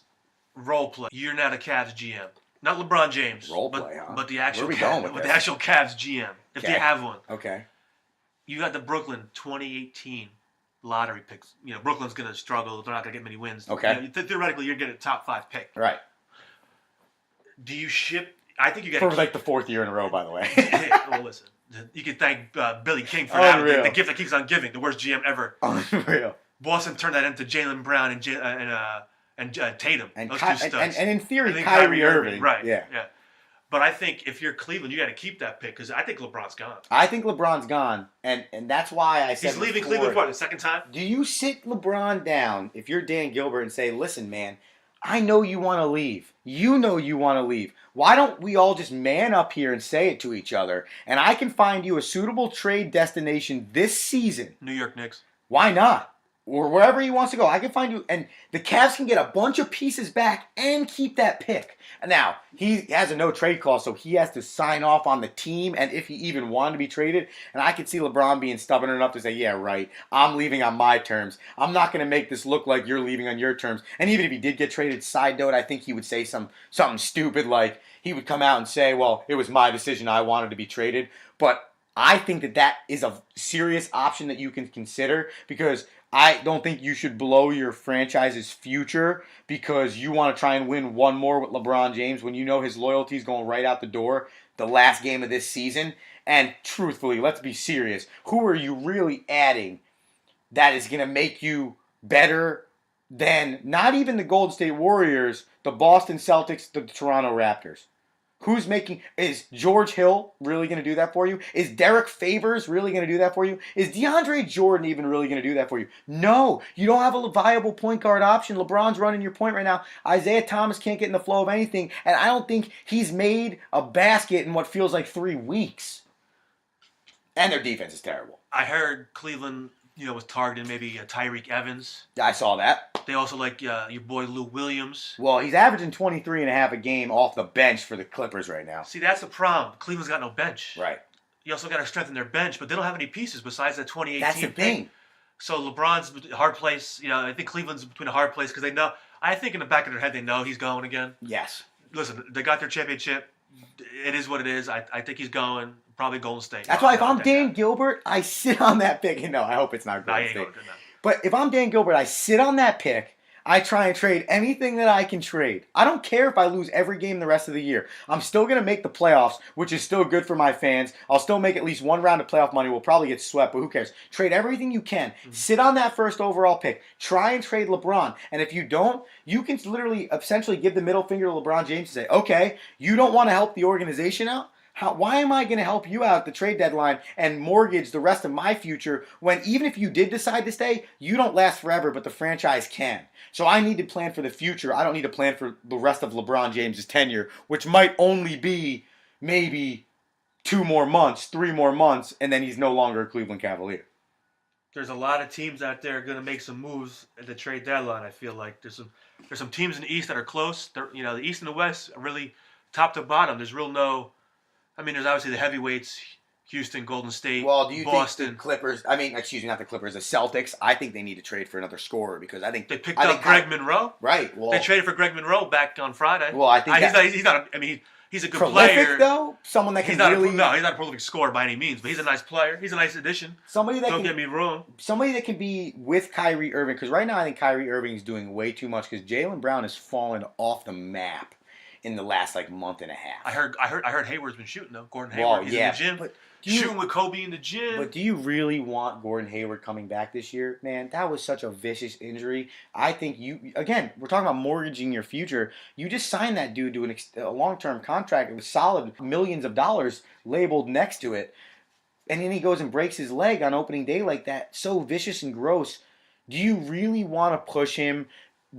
Role play. You're not a Cavs GM. Not LeBron James. Role play, huh? But the actual Where are we going with the this? actual Cavs GM, if they have one. Okay. You got the Brooklyn 2018 lottery picks. Brooklyn's going to struggle. They're not going to get many wins. Okay. Theoretically, you're getting a top 5 pick. Right. Do you ship? I think you got for like the 4th year in a row, by the way. Well, listen. You can thank Billy King for that. The gift that keeps on giving. The worst GM ever. Unreal. Boston turned that into Jaylen Brown and Tatum. And, those two studs. and in theory, then Kyrie Irving. Right. Yeah. But I think if you're Cleveland, you got to keep that pick because I think LeBron's gone. I think LeBron's gone, and that's why I said he's leaving before, Cleveland for the second time. Do you sit LeBron down if you're Dan Gilbert and say, "Listen, man, I know you want to leave. You know you want to leave. Why don't we all just man up here and say it to each other? And I can find you a suitable trade destination this season. New York Knicks. Why not? Or wherever he wants to go. I can find you. And the Cavs can get a bunch of pieces back and keep that pick. Now, he has a no-trade clause, so he has to sign off on the team and if he even wanted to be traded. And I could see LeBron being stubborn enough to say, yeah, right, I'm leaving on my terms. I'm not going to make this look like you're leaving on your terms. And even if he did get traded, side note, I think he would say something stupid like he would come out and say, well, it was my decision. I wanted to be traded. But I think that is a serious option that you can consider because I don't think you should blow your franchise's future because you want to try and win one more with LeBron James when you know his loyalty is going right out the door the last game of this season. And truthfully, let's be serious. Who are you really adding that is going to make you better than not even the Golden State Warriors, the Boston Celtics, the Toronto Raptors? Is George Hill really going to do that for you? Is Derek Favors really going to do that for you? Is DeAndre Jordan even really going to do that for you? No, you don't have a viable point guard option. LeBron's running your point right now. Isaiah Thomas can't get in the flow of anything, and I don't think he's made a basket in what feels like 3 weeks. And their defense is terrible. I heard Cleveland, was targeting maybe Tyreek Evans. I saw that. They also like your boy Lou Williams. Well, he's averaging 23.5 a game off the bench for the Clippers right now. See, that's the problem. Cleveland's got no bench. Right. You also got to strengthen their bench, but they don't have any pieces besides that 2018 That's the thing. So LeBron's a hard place. I think Cleveland's between a hard place because they know. I think in the back of their head they know he's going again. Yes. Listen, they got their championship. It is what it is. I think he's going. Probably Golden State. That's why if I'm Dan Gilbert, I sit on that pick. No, I hope it's not Golden State. But if I'm Dan Gilbert, I sit on that pick. I try and trade anything that I can trade. I don't care if I lose every game the rest of the year. I'm still going to make the playoffs, which is still good for my fans. I'll still make at least one round of playoff money. We'll probably get swept, but who cares? Trade everything you can. Sit on that first overall pick. Try and trade LeBron. And if you don't, you can literally essentially give the middle finger to LeBron James and say, okay, you don't want to help the organization out? Why am I going to help you out at the trade deadline and mortgage the rest of my future when even if you did decide to stay, you don't last forever, but the franchise can. So I need to plan for the future. I don't need to plan for the rest of LeBron James' tenure, which might only be maybe 2 more months, 3 more months, and then he's no longer a Cleveland Cavalier. There's a lot of teams out there going to make some moves at the trade deadline. I feel like there's some teams in the East that are close. The East and the West are really top to bottom. There's there's obviously the heavyweights, Houston, Golden State, well, do you Boston. think the Clippers, not the Clippers, the Celtics, I think they need to trade for another scorer because I think... They picked up Greg Monroe. Right. Well, they traded for Greg Monroe back on Friday. Well, I think he's a good prolific, player. Though? Someone that can he's not a prolific scorer by any means, but he's a nice player. He's a nice addition. Don't get me wrong. Somebody that can be with Kyrie Irving, because right now I think Kyrie Irving is doing way too much because Jaylen Brown has fallen off the map in the last month and a half. I heard Hayward's been shooting though. Gordon Hayward, he's in the gym, shooting with Kobe in the gym. But do you really want Gordon Hayward coming back this year, man? That was such a vicious injury. I think we're talking about mortgaging your future. You just signed that dude to a long-term contract with solid millions of dollars labeled next to it, and then he goes and breaks his leg on opening day like that. So vicious and gross. Do you really want to push him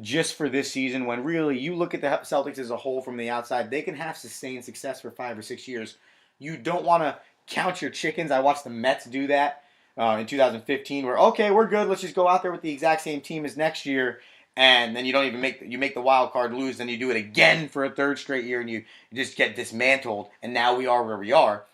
just for this season when really you look at the Celtics as a whole from the outside, they can have sustained success for 5 or 6 years. You don't want to count your chickens. I watched the Mets do that in 2015 where, okay, we're good. Let's just go out there with the exact same team as next year. And then you don't even make the wild card lose. Then you do it again for a 3rd straight year and you just get dismantled. And now we are where we are.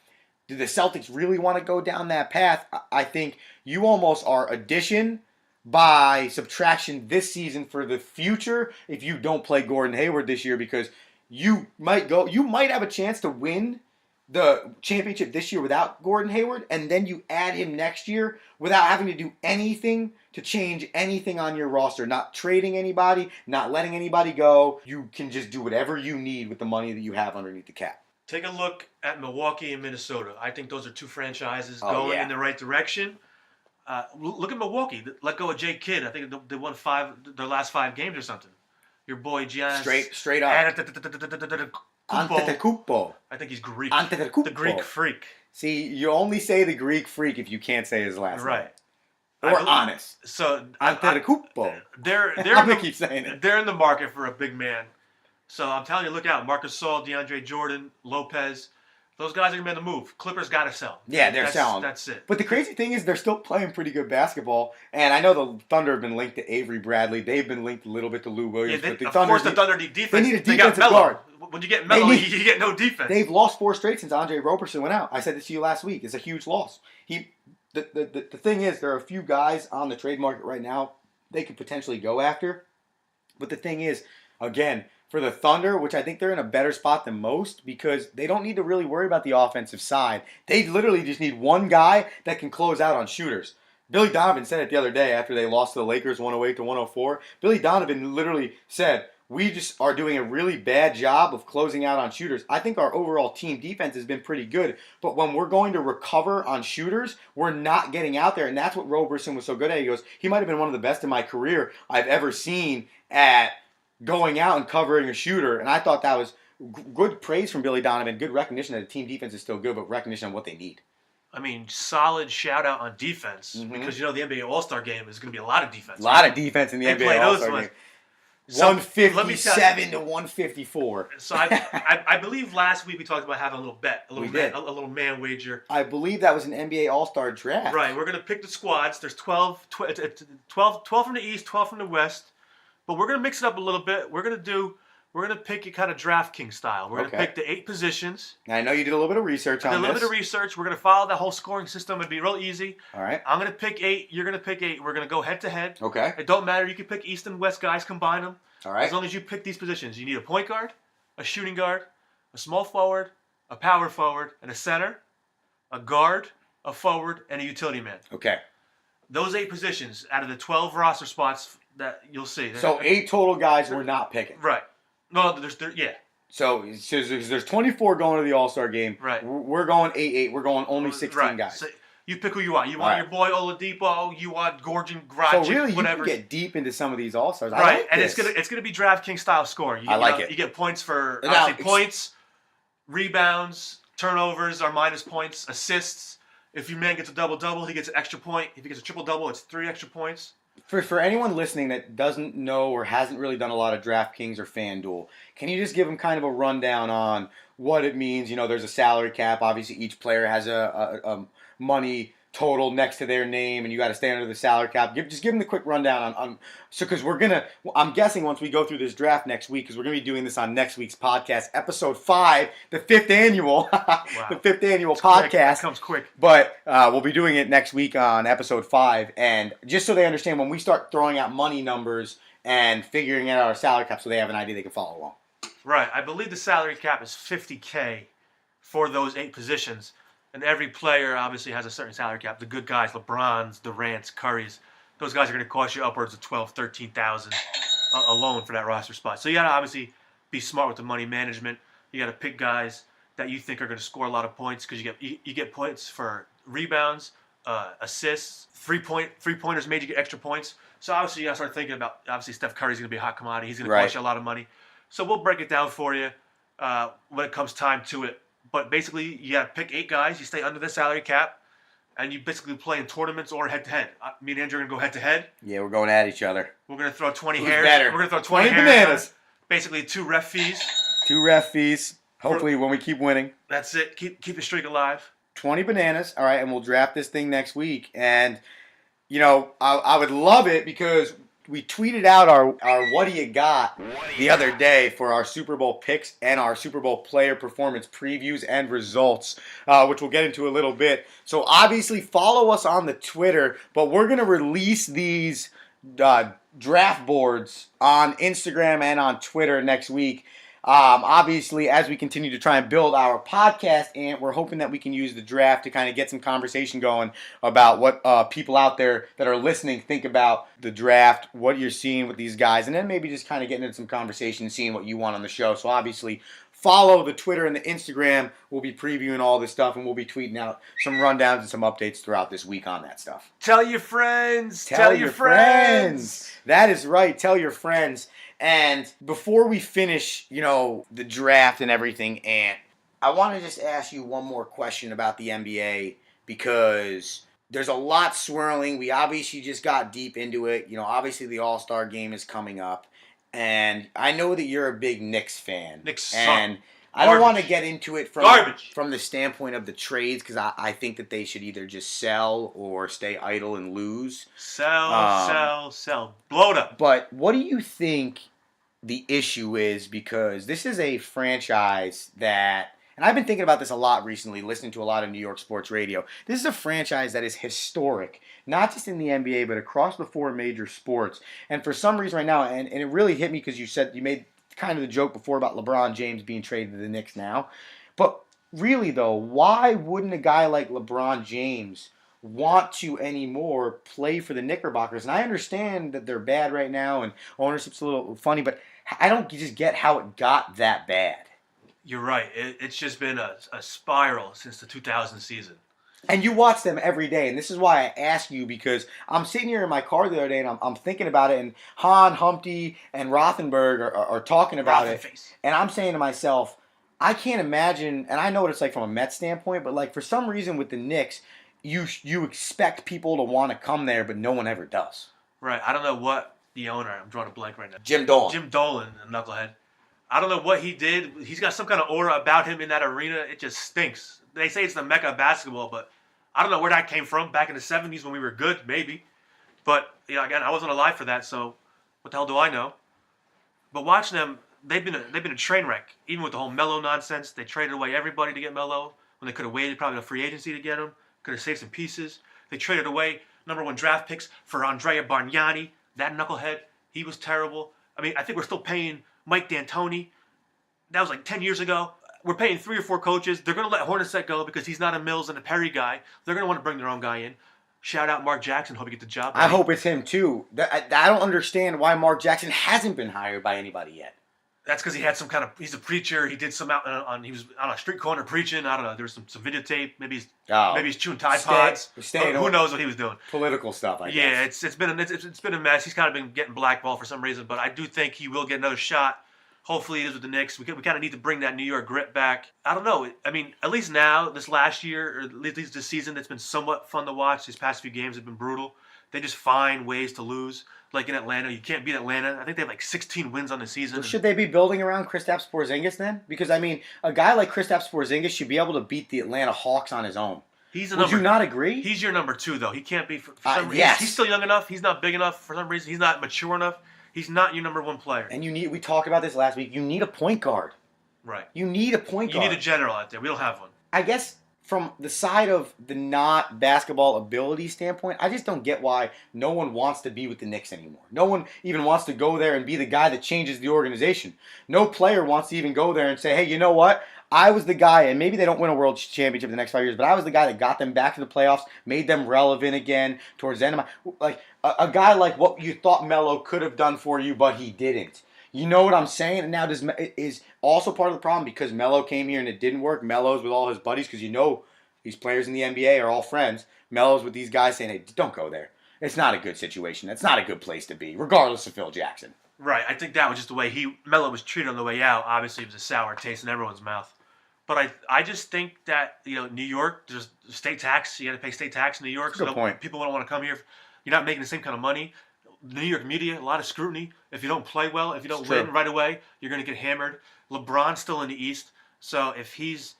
Do the Celtics really want to go down that path? I think you almost are addition by subtraction this season for the future if you don't play Gordon Hayward this year because you might have a chance to win the championship this year without Gordon Hayward and then you add him next year without having to do anything to change anything on your roster, not trading anybody, not letting anybody go. You can just do whatever you need with the money that you have underneath the cap. Take a look at Milwaukee and Minnesota. I think those are 2 franchises going in the right direction. Look at Milwaukee. Let go of Jay Kidd. I think they won their last 5 games or something. Your boy Giannis. Straight up. Antetokounmpo. I think he's Greek. Antetokounmpo. The Greek freak. See, you only say the Greek freak if you can't say his last name. Or honest. So Antetokounmpo. I'm gonna keep saying it. They're in the market for a big man. So I'm telling you, look out. Marcus Gasol, DeAndre Jordan, Lopez. Those guys are going to be on the move. Clippers got to sell. Yeah, they're selling. That's it. But the crazy thing is they're still playing pretty good basketball. And I know the Thunder have been linked to Avery Bradley. They've been linked a little bit to Lou Williams. Yeah, but the Thunder need defense. They need a defensive guard. When you get Melo, you get no defense. They've lost 4 straight since Andre Roberson went out. I said this to you last week. It's a huge loss. The thing is, there are a few guys on the trade market right now they could potentially go after. But the thing is, again, for the Thunder, which I think they're in a better spot than most because they don't need to really worry about the offensive side. They literally just need one guy that can close out on shooters. Billy Donovan said it the other day after they lost to the Lakers 108-104. Billy Donovan literally said, we just are doing a really bad job of closing out on shooters. I think our overall team defense has been pretty good, but when we're going to recover on shooters, we're not getting out there, and that's what Roberson was so good at. He goes, he might have been one of the best in my career I've ever seen at going out and covering a shooter, and I thought that was good praise from Billy Donovan, good recognition that the team defense is still good, but recognition of what they need. I mean, solid shout out on defense because the NBA All-Star game is going to be a lot of defense. A lot of defense in the NBA All-Star game. So 157 to 154. So I believe last week we talked about having a little bet, a little man wager. I believe that was an NBA All-Star draft. Right, we're going to pick the squads. There's 12 from the East, 12 from the West. But we're going to mix it up a little bit. We're going to pick it kind of DraftKings style. We're going to pick the 8 positions. Now, I know you did a little bit of research on this. A little bit of research. We're going to follow the whole scoring system. It'll be real easy. All right. I'm going to pick 8. You're going to pick 8. We're going to go head to head. Okay. It don't matter. You can pick East and West guys, combine them. All right. As long as you pick these positions. You need a point guard, a shooting guard, a small forward, a power forward, and a center. a guard, a forward, and a utility man. Okay. Those 8 positions out of the 12 roster spots that you'll see. So 8 total guys we're not picking. Right. No, yeah. So there's 24 going to the All-Star game. Right. We're going 8-8. We're going only 16 guys. So you pick who you want. You want your boy Oladipo. You want Gorgon, So Gragic, really, whatever. You can get deep into some of these All-Stars. Right, I like and this. it's gonna be DraftKings style scoring. I like it. You get points for Now, obviously points, rebounds, turnovers are minus points, assists. If your man gets a double-double, he gets an extra point. If he gets a triple-double, it's 3 extra points. For anyone listening that doesn't know or hasn't really done a lot of DraftKings or FanDuel, can you just give them kind of a rundown on what it means? You know, there's a salary cap. Obviously, each player has a money total next to their name, and you got to stay under the salary cap. Just give them the quick rundown on so because I'm guessing once we go through this draft next week, because we're gonna be doing this on next week's podcast, episode 5, the 5th annual, Wow. the 5th annual It's podcast. quick. That comes quick. But we'll be doing it next week on episode 5, and just so they understand when we start throwing out money numbers and figuring out our salary cap, so they have an idea they can follow along. Right. I believe the salary cap is $50K for those 8 positions. And every player obviously has a certain salary cap. The good guys, LeBrons, Durant's, Curry's, those guys are going to cost you upwards of $12,000, $13,000 alone for that roster spot. So you got to obviously be smart with the money management. You got to pick guys that you think are going to score a lot of points because you get points for rebounds, assists, three-pointers made you get extra points. So obviously you got to start thinking about, obviously Steph Curry's going to be a hot commodity. He's going to cost you a lot of money. So we'll break it down for you when it comes time to it. But basically, you got to pick 8 guys. You stay under the salary cap, and you basically play in tournaments or head-to-head. Me and Andrew are going to go head-to-head. Yeah, we're going at each other. We're going to throw 20 Who's hairs. better? We're going to throw 20 hairs. bananas. Basically, 2 ref fees. 2 ref fees. Hopefully, when we keep winning. That's it. Keep the streak alive. 20 bananas. All right, and we'll draft this thing next week. And, you know, I would love it because we tweeted out our Whataya Got the other day for our Super Bowl picks and our Super Bowl player performance previews and results, which we'll get into a little bit. So obviously follow us on the Twitter, but we're going to release these draft boards on Instagram and on Twitter next week. Obviously, as we continue to try and build our podcast, and we're hoping that we can use the draft to kind of get some conversation going about what people out there that are listening think about the draft, what you're seeing with these guys, and then maybe just kind of getting into some conversation and seeing what you want on the show. So obviously, follow the Twitter and the Instagram. We'll be previewing all this stuff, and we'll be tweeting out some rundowns and some updates throughout this week on that stuff. Tell your friends. Tell your friends. That is right. Tell your friends. And before we finish, you know, the draft and everything, Ant, I want to just ask you one more question about the NBA because there's a lot swirling. We obviously just got deep into it. You know, obviously the All-Star game is coming up. And I know that you're a big Knicks fan. Knicks suck. And I don't want to get into it from the standpoint of the trades because I think that they should either just sell or stay idle and lose. Sell. Blow it up. But what do you think the issue is? Because this is a franchise that, and I've been thinking about this a lot recently, listening to a lot of New York sports radio. This is a franchise that is historic, not just in the NBA, but across the 4 major sports. And for some reason right now, and it really hit me because you made kind of the joke before about LeBron James being traded to the Knicks now. But really, though, why wouldn't a guy like LeBron James want to anymore play for the Knickerbockers? And I understand that they're bad right now and ownership's a little funny, but I don't just get how it got that bad. You're right. It's just been a spiral since the 2000 season. And you watch them every day, and this is why I ask you, because I'm sitting here in my car the other day, and I'm thinking about it, and Hahn, Humpty, and Rothenberg are talking about it, and I'm saying to myself, I can't imagine, and I know what it's like from a Mets standpoint, but like for some reason with the Knicks, you expect people to want to come there, but no one ever does. Right. I don't know what the owner, I'm drawing a blank right now. Jim Dolan, the knucklehead. I don't know what he did. He's got some kind of aura about him in that arena. It just stinks. They say it's the mecca of basketball, but I don't know where that came from. Back in the 70s when we were good, maybe. But, you know, again, I wasn't alive for that, so what the hell do I know? But watching them, they've been a train wreck. Even with the whole Melo nonsense, they traded away everybody to get Melo when they could have waited probably a free agency to get him. Could have saved some pieces. They traded away #1 draft picks for Andrea Bargnani. That knucklehead, he was terrible. I mean, I think we're still paying Mike D'Antoni. That was like 10 years ago. we're paying 3 or 4 coaches. They're going to let Hornacek go because he's not a Mills and a Perry guy. They're going to want to bring their own guy in. Shout out Mark Jackson. Hope you get the job. I hope it's him too. I don't understand why Mark Jackson hasn't been hired by anybody yet. That's because he had some kind of. He's a preacher. He did some out on. He was on a street corner preaching. I don't know. There was some videotape. Maybe he's chewing Tide Pods. Who knows what he was doing? Political stuff. I guess. Yeah, it's been a mess. He's kind of been getting blackballed for some reason, but I do think he will get another shot. Hopefully, it is with the Knicks. We kind of need to bring that New York grit back. I don't know. I mean, at least now, this last year, or at least this season, it's been somewhat fun to watch. These past few games have been brutal. They just find ways to lose. Like in Atlanta, you can't beat Atlanta. I think they have like 16 wins on the season. Should they be building around Kristaps Porzingis then? Because, I mean, a guy like Kristaps Porzingis should be able to beat the Atlanta Hawks on his own. Would you not agree? He's your number 2, though. He can't be. For some reason, yes. He's still young enough. He's not big enough for some reason. He's not mature enough. He's not your number 1 player. And we talked about this last week. You need a point guard. Right. You need a point guard. You need a general out there. We don't have one. I guess from the side of the not basketball ability standpoint, I just don't get why no one wants to be with the Knicks anymore. No one even wants to go there and be the guy that changes the organization. No player wants to even go there and say, hey, you know what? I was the guy, and maybe they don't win a world championship in the next 5 years, but I was the guy that got them back to the playoffs, made them relevant again towards the end of a guy like what you thought Melo could have done for you, but he didn't. You know what I'm saying? And now is also part of the problem because Melo came here and it didn't work. Melo's with all his buddies because you know these players in the NBA are all friends. Melo's with these guys saying, hey, don't go there. It's not a good situation. It's not a good place to be, regardless of Phil Jackson. Right. I think that was just the way Melo was treated on the way out. Obviously, it was a sour taste in everyone's mouth. But I just think that, New York, there's state tax. You got to pay state tax in New York. Good point. People don't want to come here. You're not making the same kind of money. The New York media, a lot of scrutiny. If you don't play well, if you don't win right away, you're going to get hammered. LeBron's still in the East. So if he's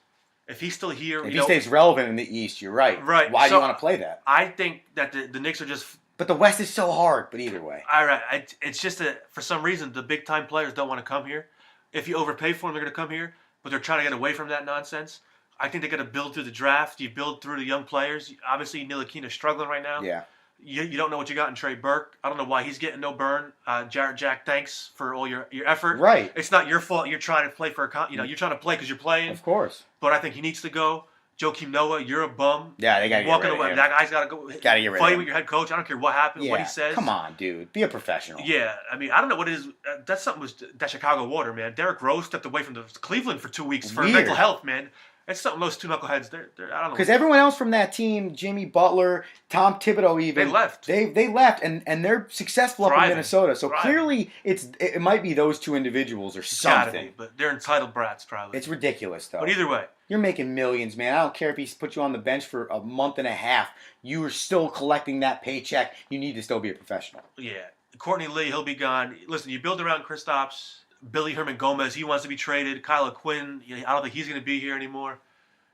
still here. If he stays relevant in the East, you're right. Right. Why do you want to play that? I think that the Knicks are just. But the West is so hard, but either way. All right. It's just that for some reason, the big-time players don't want to come here. If you overpay for them, they're going to come here. But they're trying to get away from that nonsense. I think they're going to build through the draft. You build through the young players. Obviously, Ntilikina's struggling right now. Yeah. You don't know what you got in Trey Burke. I don't know why he's getting no burn. Jarrett Jack, thanks for all your effort. Right. It's not your fault. You're trying to play for you're trying to play because you're playing. Of course. But I think he needs to go. Joakim Noah, you're a bum. Yeah, they got to get rid of him. That guy's got to go. Got to get rid of him. Fight with your head coach. I don't care what happens, what he says. Come on, dude. Be a professional. Yeah, I mean, I don't know what it is. That's something with that Chicago water, man. Derrick Rose stepped away from Cleveland for 2 weeks for mental health, man. It's something those two knuckleheads. They're I don't know. Because everyone else from that team, Jimmy Butler, Tom Thibodeau, even they left. They left, and they're successful up in Minnesota. So clearly, it might be those two individuals or something. Gotta be, but they're entitled brats, probably. It's ridiculous, though. But either way, you're making millions, man. I don't care if he put you on the bench for a month and a half. You are still collecting that paycheck. You need to still be a professional. Yeah, Courtney Lee, he'll be gone. Listen, you build around Kristaps. Billy Herman Gomez, he wants to be traded. Kyle Quinn, I don't think he's going to be here anymore.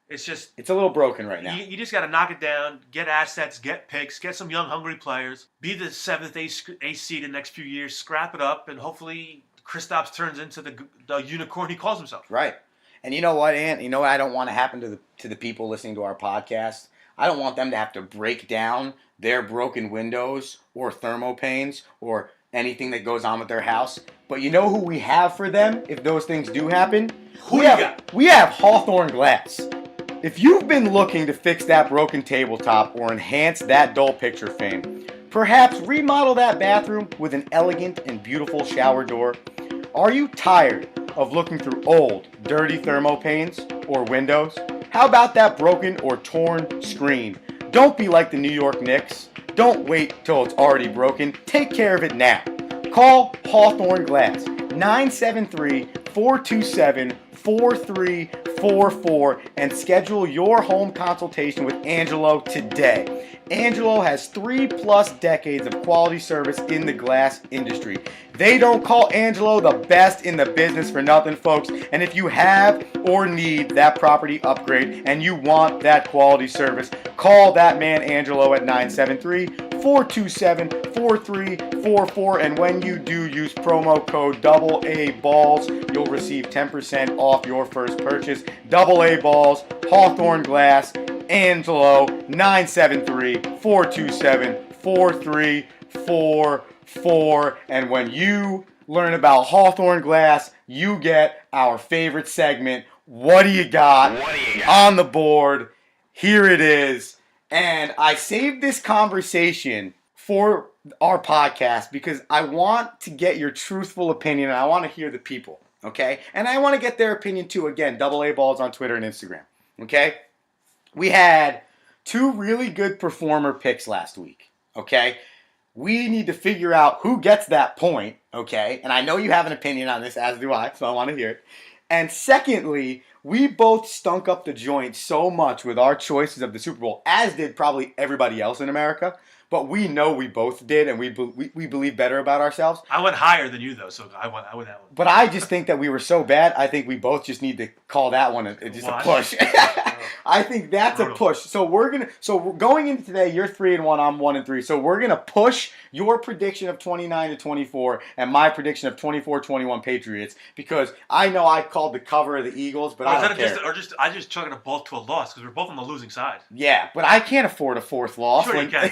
It's a little broken right now. You just got to knock it down, get assets, get picks, get some young, hungry players, be the 7th, 8th seed in the next few years, scrap it up, and hopefully Kristaps turns into the unicorn he calls himself. Right. And you know what, Ant? You know what I don't want to happen to the people listening to our podcast? I don't want them to have to break down their broken windows or thermopanes or anything that goes on with their house. But you know who we have for them if those things do happen? We have Hawthorne Glass. If you've been looking to fix that broken tabletop or enhance that dull picture frame, perhaps remodel that bathroom with an elegant and beautiful shower door, are you tired of looking through old, dirty thermopanes or windows? How about that broken or torn screen? Don't be like the New York Knicks. Don't wait till it's already broken. Take care of it now. Call Hawthorne Glass, 973-427-4344 and schedule your home consultation with Angelo today. Angelo has 3+ decades of quality service in the glass industry. They don't call Angelo the best in the business for nothing, folks. And if you have or need that property upgrade and you want that quality service, call that man Angelo at 973-427-4344. And when you do use promo code DoubleAABalls, you'll receive 10% off your first purchase. DoubleAABalls, Hawthorne Glass, Angelo, 973-427-4344. And when you learn about Hawthorne Glass, you get our favorite segment, What do you got? What do you got? On the board? Here it is. And I saved this conversation for our podcast because I want to get your truthful opinion and I want to hear the people, okay? And I want to get their opinion too. Again, DoubleAABalls on Twitter and Instagram, okay? We had 2 really good performer picks last week, okay? We need to figure out who gets that point, okay? And I know you have an opinion on this, as do I, so I want to hear it. And secondly, we both stunk up the joint so much with our choices of the Super Bowl, as did probably everybody else in America. But we know we both did, and we believe better about ourselves. I went higher than you, though, so I went that one. But I just think that we were so bad, I think we both just need to call that one just a push. I think that's a push. So we're going into today, you're 3-1, I'm 1-3. So we're gonna push your prediction of 29-24 and my prediction of 24-21 Patriots because I know I called the cover of the Eagles, but I don't care. I just chugging them both to a loss because we're both on the losing side. Yeah, but I can't afford a 4th loss. Sure you can.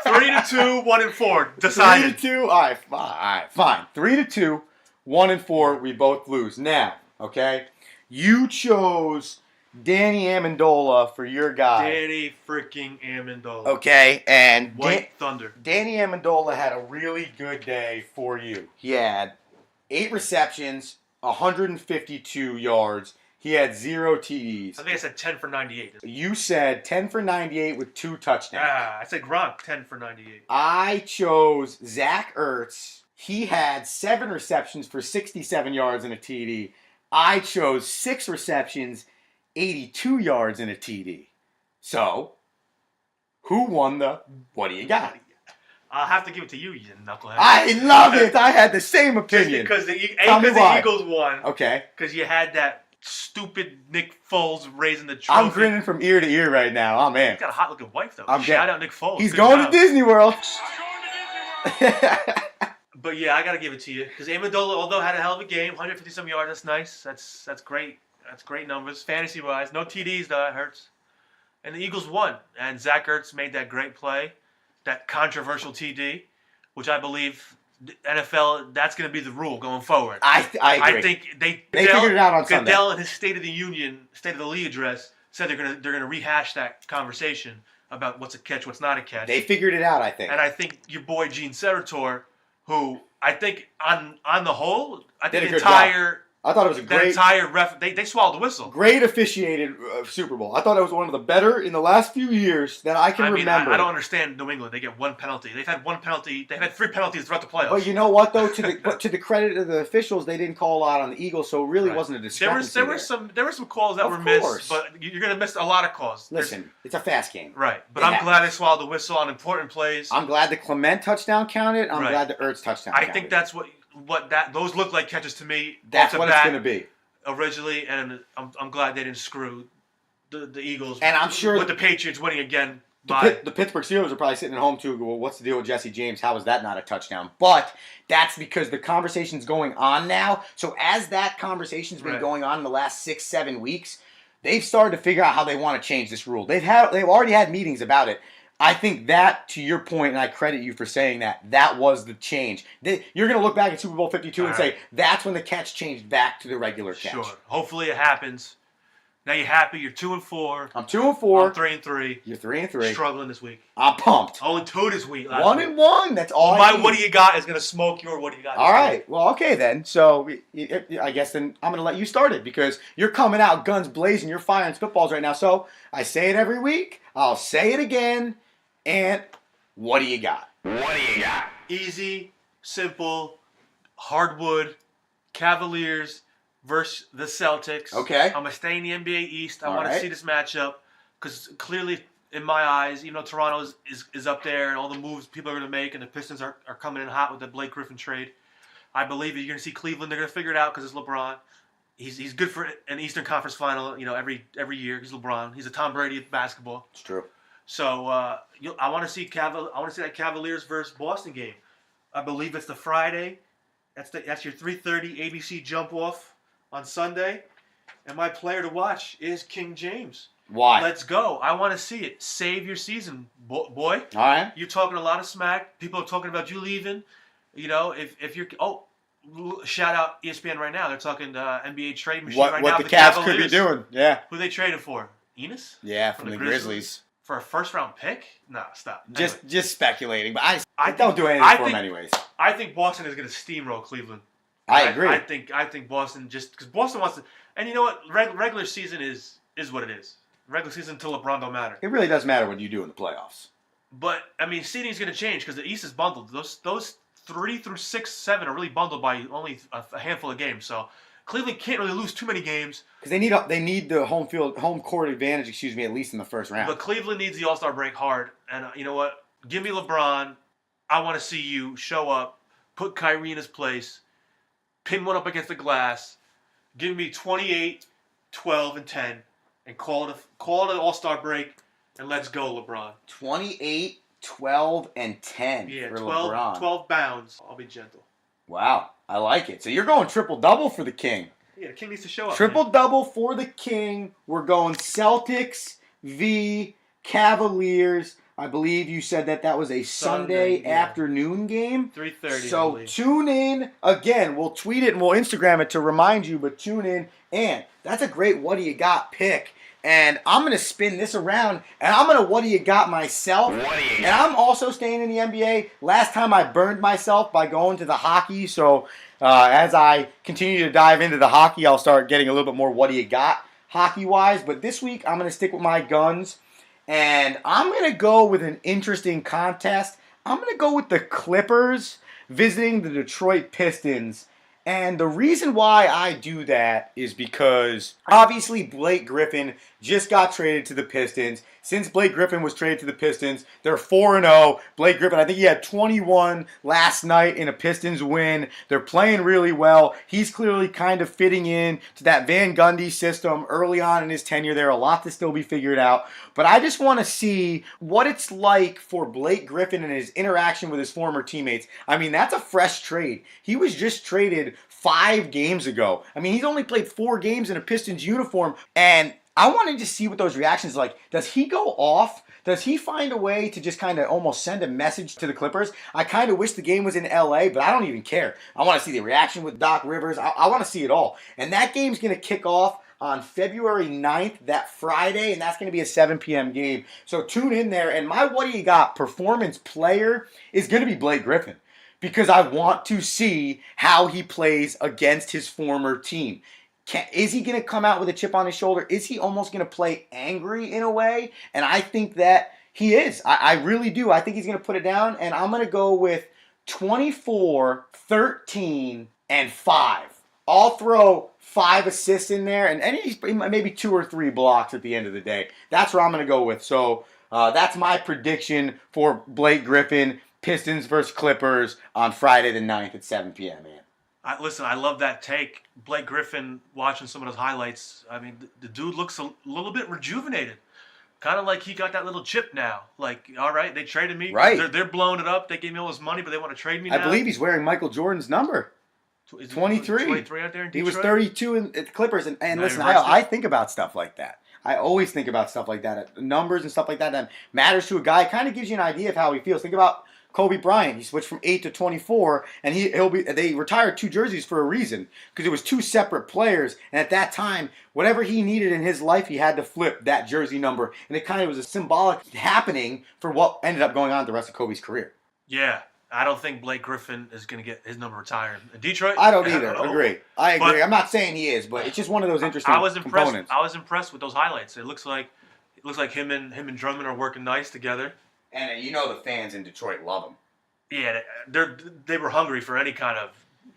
3-2, 1-4. Decided. 3-2. All right, fine. 3-2, 1-4. We both lose. Now, okay, you chose Danny Amendola for your guy. Danny freaking Amendola. Okay, and White Thunder. Danny Amendola had a really good day for you. He had 8 receptions, 152 yards. He had 0 TDs. I think I said 10 for 98. You said 10 for 98 with 2 touchdowns. I said Gronk 10 for 98. I chose Zach Ertz. He had 7 receptions for 67 yards and a TD. I chose 6 receptions, 82 yards and a TD. So, who won the what do you got? I'll have to give it to you, you knucklehead. I love it. I had the same opinion. Because the Eagles won. Okay. Because you had that stupid Nick Foles raising the trophy. I'm grinning from ear to ear right now. Oh, man. He's got a hot looking wife, though. Shout out Nick Foles. He's going to Disney World. But yeah, I got to give it to you. Because Amendola, although had a hell of a game, 150-some yards, that's nice. That's great. That's great numbers, fantasy-wise. No TDs, though. That hurts. And the Eagles won. And Zach Ertz made that great play, that controversial TD, which I believe NFL, that's going to be the rule going forward. I agree. I think they figured it out on Sunday. Goodell in his State of the Union, State of the League address said they're going to rehash that conversation about what's a catch, what's not a catch. They figured it out, I think. And I think your boy Gene Seratore, who I think on the whole, I think the entire I thought it was a great entire ref. They swallowed the whistle. Great officiated Super Bowl. I thought it was one of the better in the last few years that I can remember. I don't understand New England. They get 1 penalty. They've had 1 penalty. They've had 3 penalties throughout the playoffs. But you know what though? To the credit of the officials, they didn't call a lot on the Eagles, so it really wasn't a discrepancy. There were some calls that were missed, but you're going to miss a lot of calls. Listen, it's a fast game. Right. But I'm glad they swallowed the whistle on important plays. I'm glad the Clement touchdown counted. I'm glad the Ertz touchdown counted. I think that's what those look like catches to me. That's what it's going to be. Originally, and I'm glad they didn't screw the Eagles. And I'm sure with the Patriots winning again. The Pittsburgh Steelers are probably sitting at home too. Well, what's the deal with Jesse James? How is that not a touchdown? But that's because the conversation's going on now. So as that conversation's been going on in the last 6-7 weeks, they've started to figure out how they want to change this rule. They've already had meetings about it. I think that, to your point, and I credit you for saying that was the change. You're going to look back at Super Bowl 52 and say, that's when the catch changed back to the regular catch. Sure. Hopefully it happens. Now you're happy. You're 2-4. I'm 2-4. I'm 3-3. You're 3-3. Struggling this week. I'm pumped. 0-2 this week. 1-1. That's all my what do you got is going to smoke your what do you got. All right. Well, okay then. So I guess then I'm going to let you start it because you're coming out guns blazing. You're firing spitballs right now. So I say it every week. I'll say it again. And what do you got? What do you got? Easy, simple, hardwood, Cavaliers versus the Celtics. Okay. I'm going to stay in the NBA East. I want to see this matchup because clearly, in my eyes, even though Toronto is up there and all the moves people are going to make and the Pistons are coming in hot with the Blake Griffin trade, I believe that you're going to see Cleveland. They're going to figure it out because it's LeBron. He's good for an Eastern Conference final, every year. He's LeBron. He's a Tom Brady of basketball. It's true. So I want to see that Cavaliers versus Boston game. I believe it's the Friday. That's your 3:30 ABC jump off on Sunday. And my player to watch is King James. Why? Let's go. I want to see it. Save your season, boy. All right. You're talking a lot of smack. People are talking about you leaving. If you're shout out ESPN right now. They're talking NBA trade machine What right now. the Cavs could be doing? Yeah. Who they traded for? Enos? Yeah, from the Grizzlies. For a first-round pick? No, stop. Just speculating, but I think- don't do anything for him anyways. I think Boston is going to steamroll Cleveland. I agree. I think Boston because Boston wants to, and you know what? Regular season is what it is. Regular season until LeBron don't matter. It really doesn't matter what you do in the playoffs. But I mean, seeding is going to change because the East is bundled. Those 3 through 6, 7 are really bundled by only a handful of games. So Cleveland can't really lose too many games because they need the home court advantage. Excuse me, at least in the first round. But Cleveland needs the All-Star break hard, and you know what? Give me LeBron. I want to see you show up, put Kyrie in his place, pin one up against the glass, give me 28, 12, and 10, and call it an All-Star break, and let's go, LeBron. 28, 12, and 10 for LeBron. 12 bounds. I'll be gentle. Wow, I like it. So you're going triple-double for the King. Yeah, the King needs to show up. Triple-double for the King. We're going Celtics v. Cavaliers. I believe you said that was a Sunday afternoon game. 3:30. So tune in. Again, we'll tweet it and we'll Instagram it to remind you, but tune in. And that's a great What Do You Got pick. And I'm going to spin this around, and I'm going to What Do You Got myself. And I'm also staying in the NBA. Last time I burned myself by going to the hockey. So as I continue to dive into the hockey, I'll start getting a little bit more What Do You Got hockey-wise. But this week, I'm going to stick with my guns. And I'm going to go with an interesting contest. I'm going to go with the Clippers visiting the Detroit Pistons. And the reason why I do that is because obviously Blake Griffin just got traded to the Pistons. Since Blake Griffin was traded to the Pistons, they're 4-0. Blake Griffin, I think he had 21 last night in a Pistons win. They're playing really well. He's clearly kind of fitting in to that Van Gundy system early on in his tenure there. A lot to still be figured out. But I just want to see what it's like for Blake Griffin and his interaction with his former teammates. I mean, that's a fresh trade. He was just traded 5 games ago. I mean, he's only played 4 games in a Pistons uniform, and I wanted to see what those reactions are like. Does he go off? Does he find a way to just kind of almost send a message to the Clippers? I kind of wish the game was in LA, but I don't even care. I want to see the reaction with Doc Rivers. I want to see it all. And that game's going to kick off on February 9th, that Friday, and that's going to be a 7 p.m. game. So tune in there. And my What Do You Got performance player is going to be Blake Griffin, because I want to see how he plays against his former team. Is he going to come out with a chip on his shoulder? Is he almost going to play angry in a way? And I think that he is. I really do. I think he's going to put it down, and I'm going to go with 24, 13, and 5. I'll throw 5 assists in there, and maybe 2 or 3 blocks at the end of the day. That's where I'm going to go with. So that's my prediction for Blake Griffin, Pistons versus Clippers on Friday the 9th at 7 p.m., man. Listen, I love that take. Blake Griffin, watching some of those highlights, I mean, the dude looks a little bit rejuvenated. Kind of like he got that little chip now. Like, all right, they traded me. Right. They're blowing it up. They gave me all this money, but they want to trade me now. I believe he's wearing Michael Jordan's number. 23. 23 out there in Detroit? He was 32 at the Clippers. And listen, I think about stuff like that. I always think about stuff like that. Numbers and stuff like that matters to a guy. It kind of gives you an idea of how he feels. Think about Kobe Bryant. He switched from 8 to 24, and they retired 2 jerseys for a reason, because it was 2 separate players, and at that time, whatever he needed in his life, he had to flip that jersey number, and it kind of was a symbolic happening for what ended up going on the rest of Kobe's career. Yeah, I don't think Blake Griffin is going to get his number retired in Detroit. I don't either. Agree. I agree. I'm not saying he is, but it's just one of those interesting components. I was impressed with those highlights. It looks like him and Drummond are working nice together. And you know the fans in Detroit love him. Yeah, they were hungry for any kind of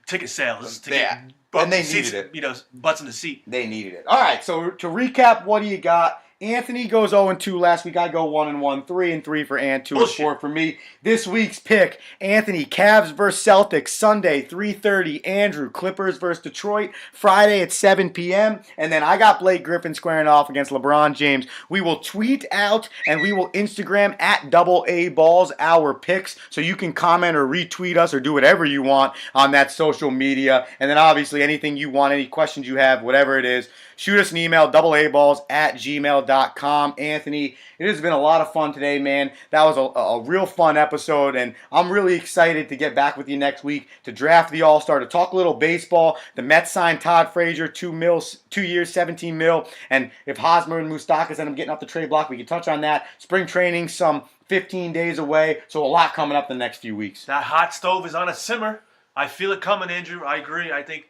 ticket sales. And they seats, needed it. Butts in the seat. They needed it. All right, so to recap, What Do You Got? Anthony goes 0-2 last week. I go 1-1, 3-3 for Ant, 2-4 for me. This week's pick: Anthony, Cavs versus Celtics, Sunday 3:30. Andrew, Clippers versus Detroit, Friday at 7 p.m. And then I got Blake Griffin squaring off against LeBron James. We will tweet out and we will Instagram at DoubleAABalls our picks, so you can comment or retweet us or do whatever you want on that social media. And then obviously anything you want, any questions you have, whatever it is, shoot us an email, doubleaballs@gmail.com. gmail.com. Anthony, it has been a lot of fun today, man. That was a real fun episode, and I'm really excited to get back with you next week to draft the All-Star, to talk a little baseball. The Mets signed Todd Frazier, 2 years, 17 mil, and if Hosmer and Moustakas end up getting off the trade block, we can touch on that. Spring training, some 15 days away, so a lot coming up the next few weeks. That hot stove is on a simmer. I feel it coming, Andrew. I agree. I think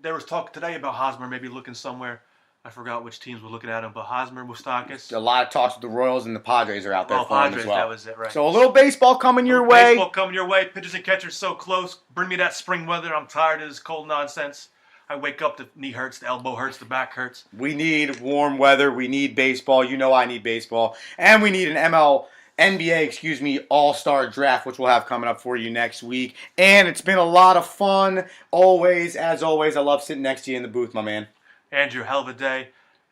there was talk today about Hosmer maybe looking somewhere. I forgot which teams were looking at him, but Hosmer, Moustakas. A lot of talks with the Royals and the Padres are out there for him as well. That was it, right. So a little baseball coming your way. Baseball coming your way. Pitchers and catchers so close. Bring me that spring weather. I'm tired of this cold nonsense. I wake up, the knee hurts, the elbow hurts, the back hurts. We need warm weather. We need baseball. You know I need baseball. And we need an NBA, All-Star draft, which we'll have coming up for you next week. And it's been a lot of fun. As always, I love sitting next to you in the booth, my man. Andrew, hell of a day.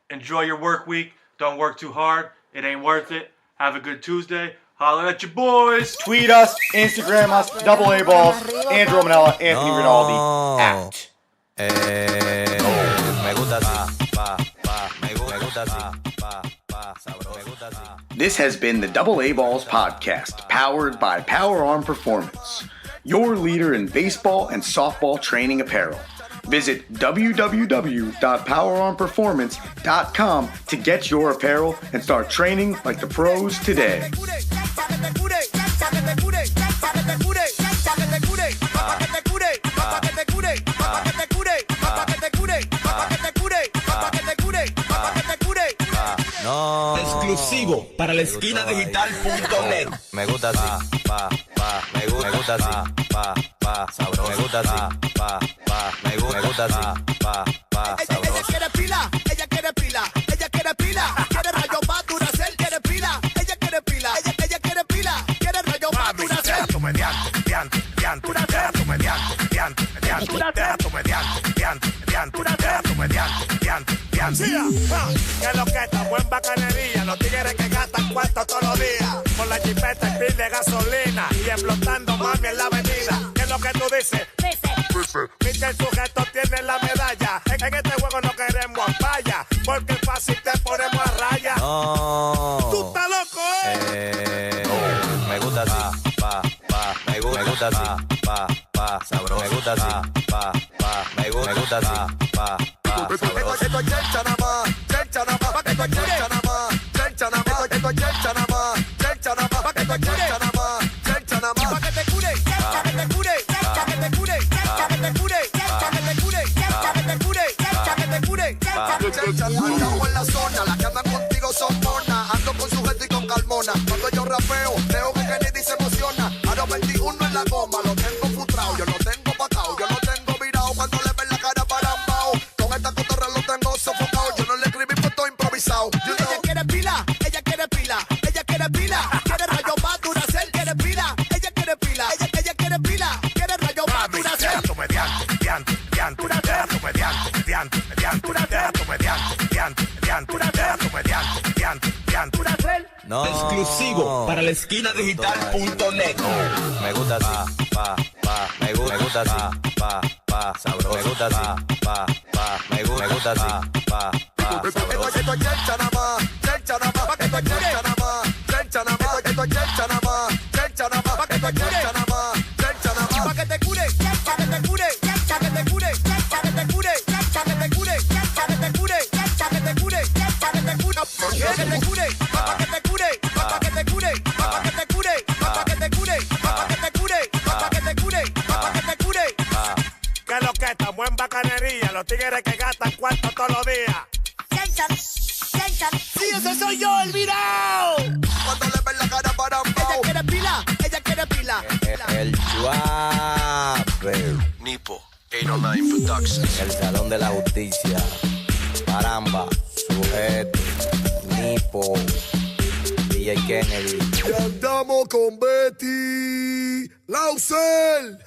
Enjoy your work week. Don't work too hard. It ain't worth it. Have a good Tuesday. Holler at your boys. Tweet us, Instagram us, DoubleAABalls, Andrew Romanella, Anthony Rinaldi, out. This has been the DoubleAABalls podcast, powered by Power Arm Performance, your leader in baseball and softball training apparel. Visit www.powerarmperformance.com to get your apparel and start training like the pros today. No. Exclusivo para la esquina digital.net. Me gusta así, me gusta así, sabroso. Me gusta así, me gusta así, sabroso. Ella quiere pila, ella quiere pila, ella quiere pila, quiere rayo más Duracell, quiere pila, ella quiere pila, ella quiere pila, quiere rayo más Duracell. Tu mediante, diante, diante, tu mediante, diante, diante, tu mediante, diante, diante, tu mediante, diante, diante. Que lo que está buen bacanería, los tigres que gastan cuartos todos los días, con la jipeta y pil de gasolina y explotando mami en la avenida. ¿Qué es lo que tú dices? Viste, el sujeto tiene la medalla. En este juego no queremos falla, porque fácil te ponemos a raya. No. Tú estás loco, Me gusta así, me gusta así, sabroso. Me gusta así, me gusta así, sabroso. Esto es chelcha nada más, chelcha nada más, esto es chelcha nada más, chelcha nada más, esto es chelcha nada más, chelcha nada más, esto es chelcha nada más, chelcha nada más. Pa' que te cure, pa' que te cure, pa' que te cure, pa' que te cure, pa' que te cure, pa' que te cure, pa' que te cure. Chelcha, andamos en la zona, las que andan contigo son monas, ando con sujeto y con calmona. Cuando yo rapeo, creo que Kennedy se emociona. A los 21 en la goma, lo tengo frustrado, yo lo tengo pacao, yo lo tengo virado. Cuando le ven la cara para ambao, con esta cotorra lo tengo sofocado. Yo no le escribí, pues estoy improvisado. Ella quiere pila, ella quiere pila, ella quiere pila, quiere rayo más Duracell, quiere pila, ella quiere pila, ella quiere pila, quiere rayo más Duracell. Tu mediante, diante, diante, tu mediante, diante, diante, tu mediante, diante, diante, tu mediante, diante, diante. No. Exclusivo para la esquina digital.net. Me gusta así, me gusta así, sabroso. Me gusta así, me gusta así, sabroso. Esto es chelcha nada más, chelcha nada más, esto es chelcha nada más, chelcha nada más, esto es chelcha nada más, chelcha nada más, esto es chelcha nada más, chelcha nada más. Pa' que te cure, pa' que te cure, pa' que te cure, pa' que te cure, pa' que te cure, pa' que te cure, pa' que te cure, pa' que te cure, pa' que te cure, pa' que te cure, pa' que te cure, pa' que te cure, pa' que te cure, pa' que te cure, pa' que te cure, pa' que te cure. Que lo que estamos en bacanería, los tigres que gastan cuartos todos los días. Sí, ese soy yo, el virao. Cuando le ven la cara para ambao. Ella quiere pila, ella quiere pila. El suave. Nipo 809 Productions. El Salón de la Justicia. Paramba. Sujeto. Nipo. DJ Kennedy. Y andamos con Betty Lausel.